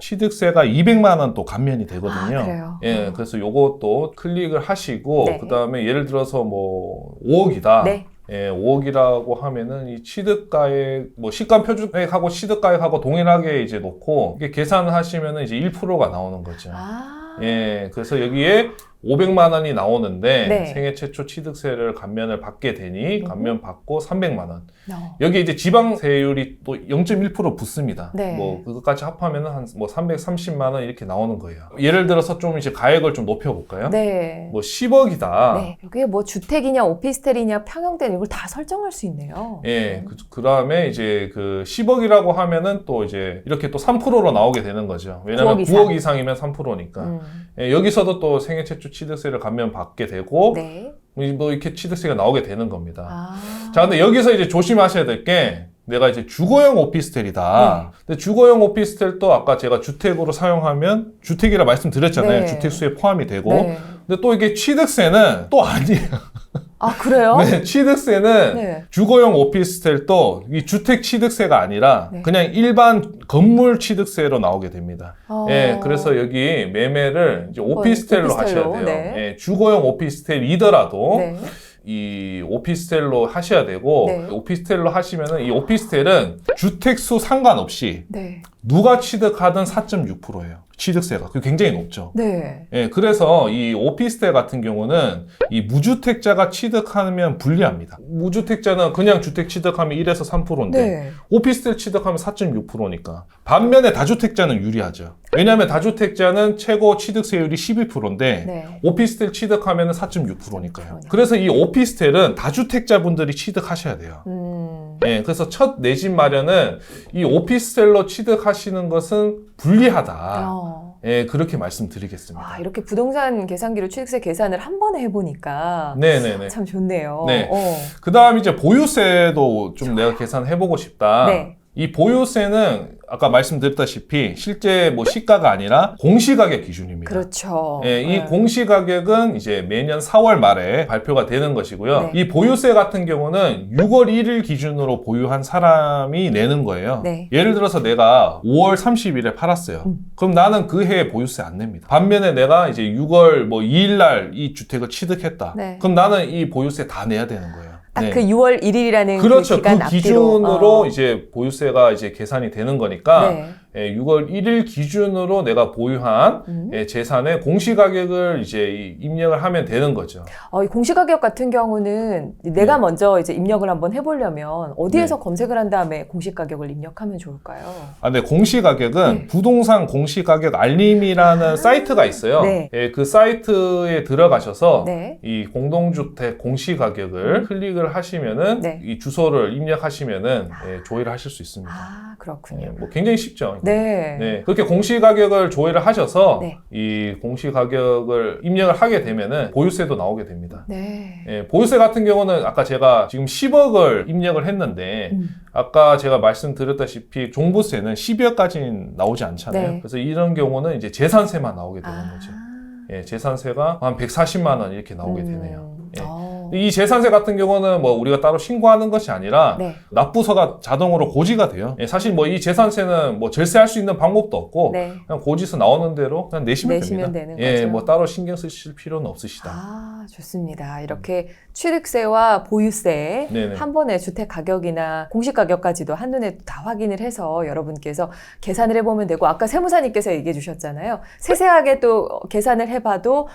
취득세가 200만 원 또 감면이 되거든요. 아, 그래요? 예, 그래서 요것도 클릭을 하시고 네. 그다음에 예를 들어서 뭐 5억이다. 네. 예, 5억이라고 하면은 이 취득가액, 뭐 시가 표준가액하고 취득가액하고 동일하게 이제 놓고 이게 계산을 하시면은 이제 1%가 나오는 거죠. 예, 그래서 여기에 500만 원이 나오는데 네. 생애 최초 취득세를 감면을 받게 되니 감면 받고 300만 원. 여기 이제 지방세율이 또 0.1% 붙습니다. 네. 뭐 그것까지 합하면은 한 뭐 330만 원 이렇게 나오는 거예요. 예를 들어서 좀 이제 가액을 좀 높여볼까요? 네. 뭐 10억이다. 네. 여기에 뭐 주택이냐 오피스텔이냐 평형대냐 이걸 다 설정할 수 있네요. 예, 그 다음에 이제 그 10억이라고 하면은 또 이제 이렇게 또 3%로 나오게 되는 거죠. 왜냐면 9억 이상이면 3%니까. 예, 여기서도 또 생애 최초 취득세를 감면 받게 되고, 네. 뭐 이렇게 취득세가 나오게 되는 겁니다. 자, 근데 여기서 이제 조심하셔야 될 게, 내가 이제 주거용 오피스텔이다. 근데 주거용 오피스텔도 아까 제가 주택으로 사용하면 주택이라 말씀드렸잖아요. 네. 주택수에 포함이 되고. 네. 근데 또 이게 취득세는 또 아니에요. 아, 그래요? 네, 취득세는 네. 주거용 오피스텔도 이 주택 취득세가 아니라 네. 그냥 일반 건물 취득세로 나오게 됩니다. 예, 그래서 여기 매매를 이제 오피스텔로 하셔야 돼요. 네. 예, 주거용 오피스텔이더라도 네. 이 오피스텔로 하셔야 되고 네. 오피스텔로 하시면은 이 오피스텔은 주택수 상관없이 네. 누가 취득하든 4.6%예요. 취득세가. 그게 굉장히 높죠. 네. 예, 그래서 이 오피스텔 같은 경우는 이 무주택자가 취득하면 불리합니다. 무주택자는 그냥 주택 취득하면 1에서 3%인데 네. 오피스텔 취득하면 4.6%니까 반면에 다주택자는 유리하죠. 왜냐하면 다주택자는 최고 취득세율이 12%인데 네. 오피스텔 취득하면 4.6%니까요. 그래서 이 오피스텔은 다주택자분들이 취득하셔야 돼요. 예, 그래서 첫 내 집 마련은 이 오피스텔로 취득하시는 것은 불리하다. 예, 그렇게 말씀드리겠습니다. 아, 이렇게 부동산 계산기로 취득세 계산을 한 번에 해보니까 네네네. 참 좋네요. 네. 그 다음 이제 보유세도 좀 내가 계산해보고 싶다. 네. 이 보유세는 아까 말씀드렸다시피 실제 뭐 시가가 아니라 공시가격 기준입니다. 그렇죠. 예, 이 공시가격은 이제 매년 4월 말에 발표가 되는 것이고요. 네. 이 보유세 같은 경우는 6월 1일 기준으로 보유한 사람이 내는 거예요. 네. 예를 들어서 내가 5월 30일에 팔았어요. 그럼 나는 그 해에 보유세 안 냅니다. 반면에 내가 이제 6월 뭐 2일 날 이 주택을 취득했다. 네. 그럼 나는 이 보유세 다 내야 되는 거예요. 딱 그 6월 1일이라는 그렇죠. 그 기간 그 앞뒤로. 기준으로 이제 보유세가 이제 계산이 되는 거니까 네. 6월 1일 기준으로 내가 보유한 재산의 공시가격을 이제 입력을 하면 되는 거죠. 이 공시가격 같은 경우는 내가 먼저 이제 입력을 한번 해보려면 어디에서 검색을 한 다음에 공시가격을 입력하면 좋을까요? 네, 공시가격은 부동산 공시가격 알림이라는 사이트가 있어요. 네. 그 사이트에 들어가셔서 네. 이 공동주택 공시가격을 클릭을 체크를 하시면은 네. 이 주소를 입력하시면은 조회를 하실 수 있습니다. 아, 그렇군요. 뭐 굉장히 쉽죠. 네. 네, 그렇게 공시 가격을 조회를 하셔서 네. 이 공시 가격을 입력을 하게 되면은 보유세도 나오게 됩니다. 네. 예, 보유세 같은 경우는 아까 제가 지금 10억을 입력을 했는데 아까 제가 말씀드렸다시피 종부세는 12억까지는 나오지 않잖아요. 네. 그래서 이런 경우는 이제 재산세만 나오게 되는 아. 거죠. 예, 재산세가 한 140만 원 이렇게 나오게 되네요. 예. 어. 이 재산세 같은 경우는 뭐 우리가 따로 신고하는 것이 아니라 네. 납부서가 자동으로 고지가 돼요. 예, 사실 뭐 이 재산세는 뭐 절세할 수 있는 방법도 없고 네. 그냥 고지서 나오는 대로 그냥 내시면 내시면 됩니다. 되는 예, 거죠. 뭐 따로 신경 쓰실 필요는 없으시다. 아, 좋습니다. 이렇게 취득세와 보유세 네네. 한 번에 주택 가격이나 공시 가격까지도 한눈에 다 확인을 해서 여러분께서 계산을 해보면 되고 아까 세무사님께서 얘기해 주셨잖아요. 세세하게 또 계산을 해봐도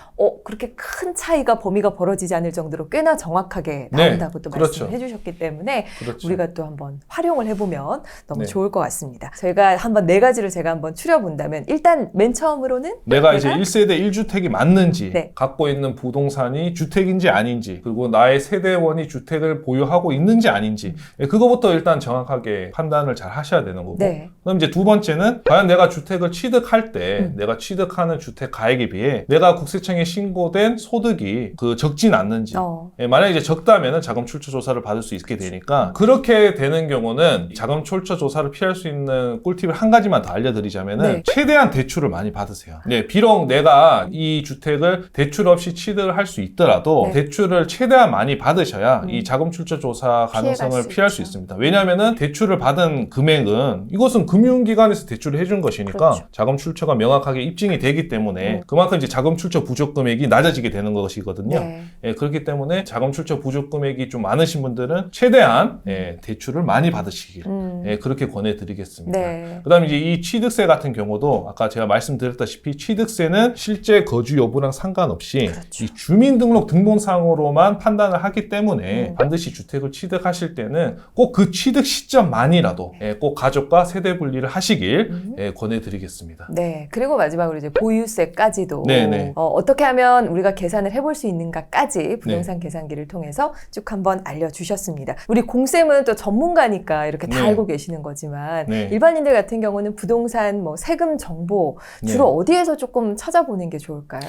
그렇게 큰 차이가 범위가 벌어지지 않을 정도로 꽤나 정확하게 나온다고 또 그렇죠. 말씀을 해주셨기 때문에 그렇죠. 우리가 또 한번 활용을 해보면 너무 네. 좋을 것 같습니다. 저희가 한번 네 가지를 제가 한번 추려본다면 일단 맨 처음으로는 내가 이제 1세대 1주택이 맞는지, 네. 갖고 있는 부동산이 주택인지 아닌지, 그리고 나의 세대원이 주택을 보유하고 있는지 아닌지, 그거부터 일단 정확하게 판단을 잘 하셔야 되는 거고. 네. 그럼 이제 두 번째는 과연 내가 주택을 취득할 때 내가 취득하는 주택 가액에 비해 내가 국세청에 신고된 소득이 적진 않는지. 만약에 이제 적다면은 자금 출처 조사를 받을 수 있게 되니까 그렇게 되는 경우는 자금 출처 조사를 피할 수 있는 꿀팁을 한 가지만 더 알려드리자면은 네. 최대한 대출을 많이 받으세요. 네, 비록 내가 이 주택을 대출 없이 취득을 할 수 있더라도 네. 대출을 최대한 많이 받으셔야 이 자금 출처 조사 가능성을 피할 수 있습니다. 왜냐하면은 대출을 받은 금액은 이것은 금융기관에서 대출을 해준 것이니까 그렇죠. 자금 출처가 명확하게 입증이 되기 때문에 그만큼 이제 자금 출처 부족 금액이 낮아지게 되는 것이거든요. 네. 예, 그렇기 때문에 자금 출처 부족 금액이 좀 많으신 분들은 최대한 대출을 많이 받으시길 그렇게 권해드리겠습니다. 네. 그다음에 이제 이 취득세 같은 경우도 아까 제가 말씀드렸다시피 취득세는 실제 거주 여부랑 상관없이 그렇죠. 이 주민등록 등본상으로만 판단을 하기 때문에 반드시 주택을 취득하실 때는 꼭 그 취득 시점만이라도 꼭 가족과 세대 분리를 하시길 권해드리겠습니다. 네. 그리고 마지막으로 이제 보유세까지도 네네. 어떻게 하면 우리가 계산을 해볼 수 있는가까지 부동산 계산기를 통해서 쭉 한번 알려주셨습니다. 우리 공쌤은 또 전문가니까 이렇게 다 네. 알고 계시는 거지만 네. 일반인들 같은 경우는 부동산 뭐 세금 정보 주로 네. 어디에서 조금 찾아보는 게 좋을까요?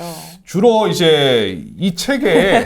주로 이제 이 책에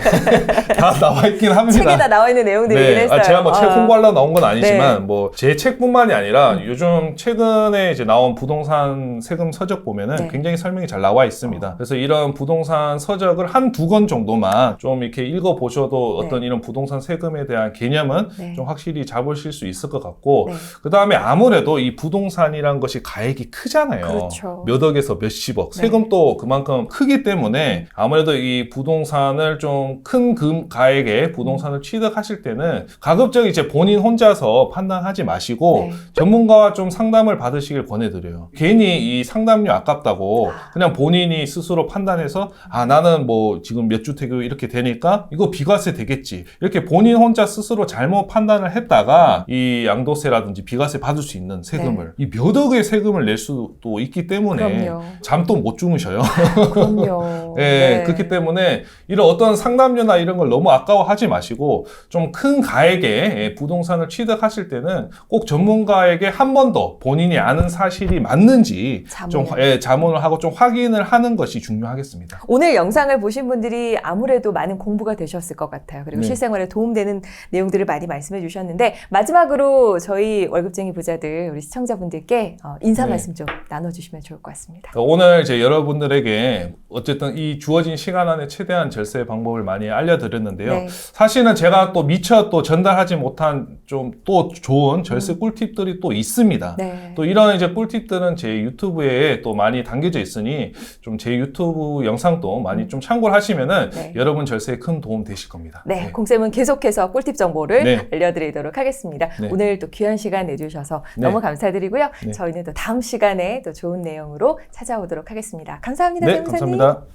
다 나와 있긴 합니다. 책에 다 나와 있는 내용들이긴 했어요. 제가 뭐 책 홍보하려고 나온 건 아니지만 네. 뭐 제 책뿐만이 아니라 요즘 최근에 이제 나온 부동산 세금 서적 보면은 네. 굉장히 설명이 잘 나와 있습니다. 그래서 이런 부동산 서적을 한두 권 정도만 좀 이렇게 읽어 보셔도 네. 어떤 이런 부동산 세금에 대한 개념은 네. 좀 확실히 잡으실 수 있을 것 같고 네. 그다음에 아무래도 이 부동산이란 것이 가액이 크잖아요. 그렇죠. 몇 억에서 몇십억. 네. 세금도 그만큼 크기 때문에 아무래도 이 부동산을 좀 큰 가액의 부동산을 취득하실 때는 가급적 이제 본인 혼자서 판단하지 마시고 네. 전문가와 좀 상담을 받으시길 권해드려요. 괜히 이 상담료 아깝다고 그냥 본인이 스스로 판단해서 나는 뭐 지금 몇 주택이 이렇게 되니까 이거 비과세 되겠지. 이렇게 본인 혼자 스스로 잘못 판단을 했다가 이 양도세라든지 비과세 받을 수 있는 세금을 이 몇 억의 세금을 낼 수도 있기 때문에 그럼요. 잠도 못 주무셔요. 그럼요. 네, 그렇기 때문에 이런 어떤 상담료나 이런 걸 너무 아까워하지 마시고 좀 큰 가액의 부동산을 취득하실 때는 꼭 전문가에게 한 번 더 본인이 아는 사실이 맞는지 좀 자문을 하고 좀 확인을 하는 것이 중요하겠습니다. 오늘 영상을 보신 분들이 아무래도 많은 공부가 되셨을 것 같아요. 그리고 네. 실생활에 도움되는 내용들을 많이 말씀해 주셨는데 마지막으로 저희 월급쟁이 부자들 우리 시청자분들께 인사 네. 말씀 좀 나눠주시면 좋을 것 같습니다. 오늘 이제 여러분들에게 어쨌든 이 주어진 시간 안에 최대한 절세 방법을 많이 알려드렸는데요. 네. 사실은 제가 또 미처 또 전달하지 못한 좀 또 좋은 절세 꿀팁들이 또 있습니다. 네. 또 이런 이제 꿀팁들은 제 유튜브에 또 많이 담겨져 있으니 좀 제 유튜브 영상도 많이 좀 참고를 하시면은 네. 여러분 절세에 큰 도움 되실 겁니다. 네, 공쌤은 계속해서 꿀팁 정보를 네. 알려드리도록 하겠습니다. 네. 오늘 또 귀한 시간 내주셔서 네. 너무 감사드리고요. 네. 저희는 또 다음 시간에 또 좋은 내용으로 찾아오도록 하겠습니다. 감사합니다, 네, 세무사님. 감사합니다.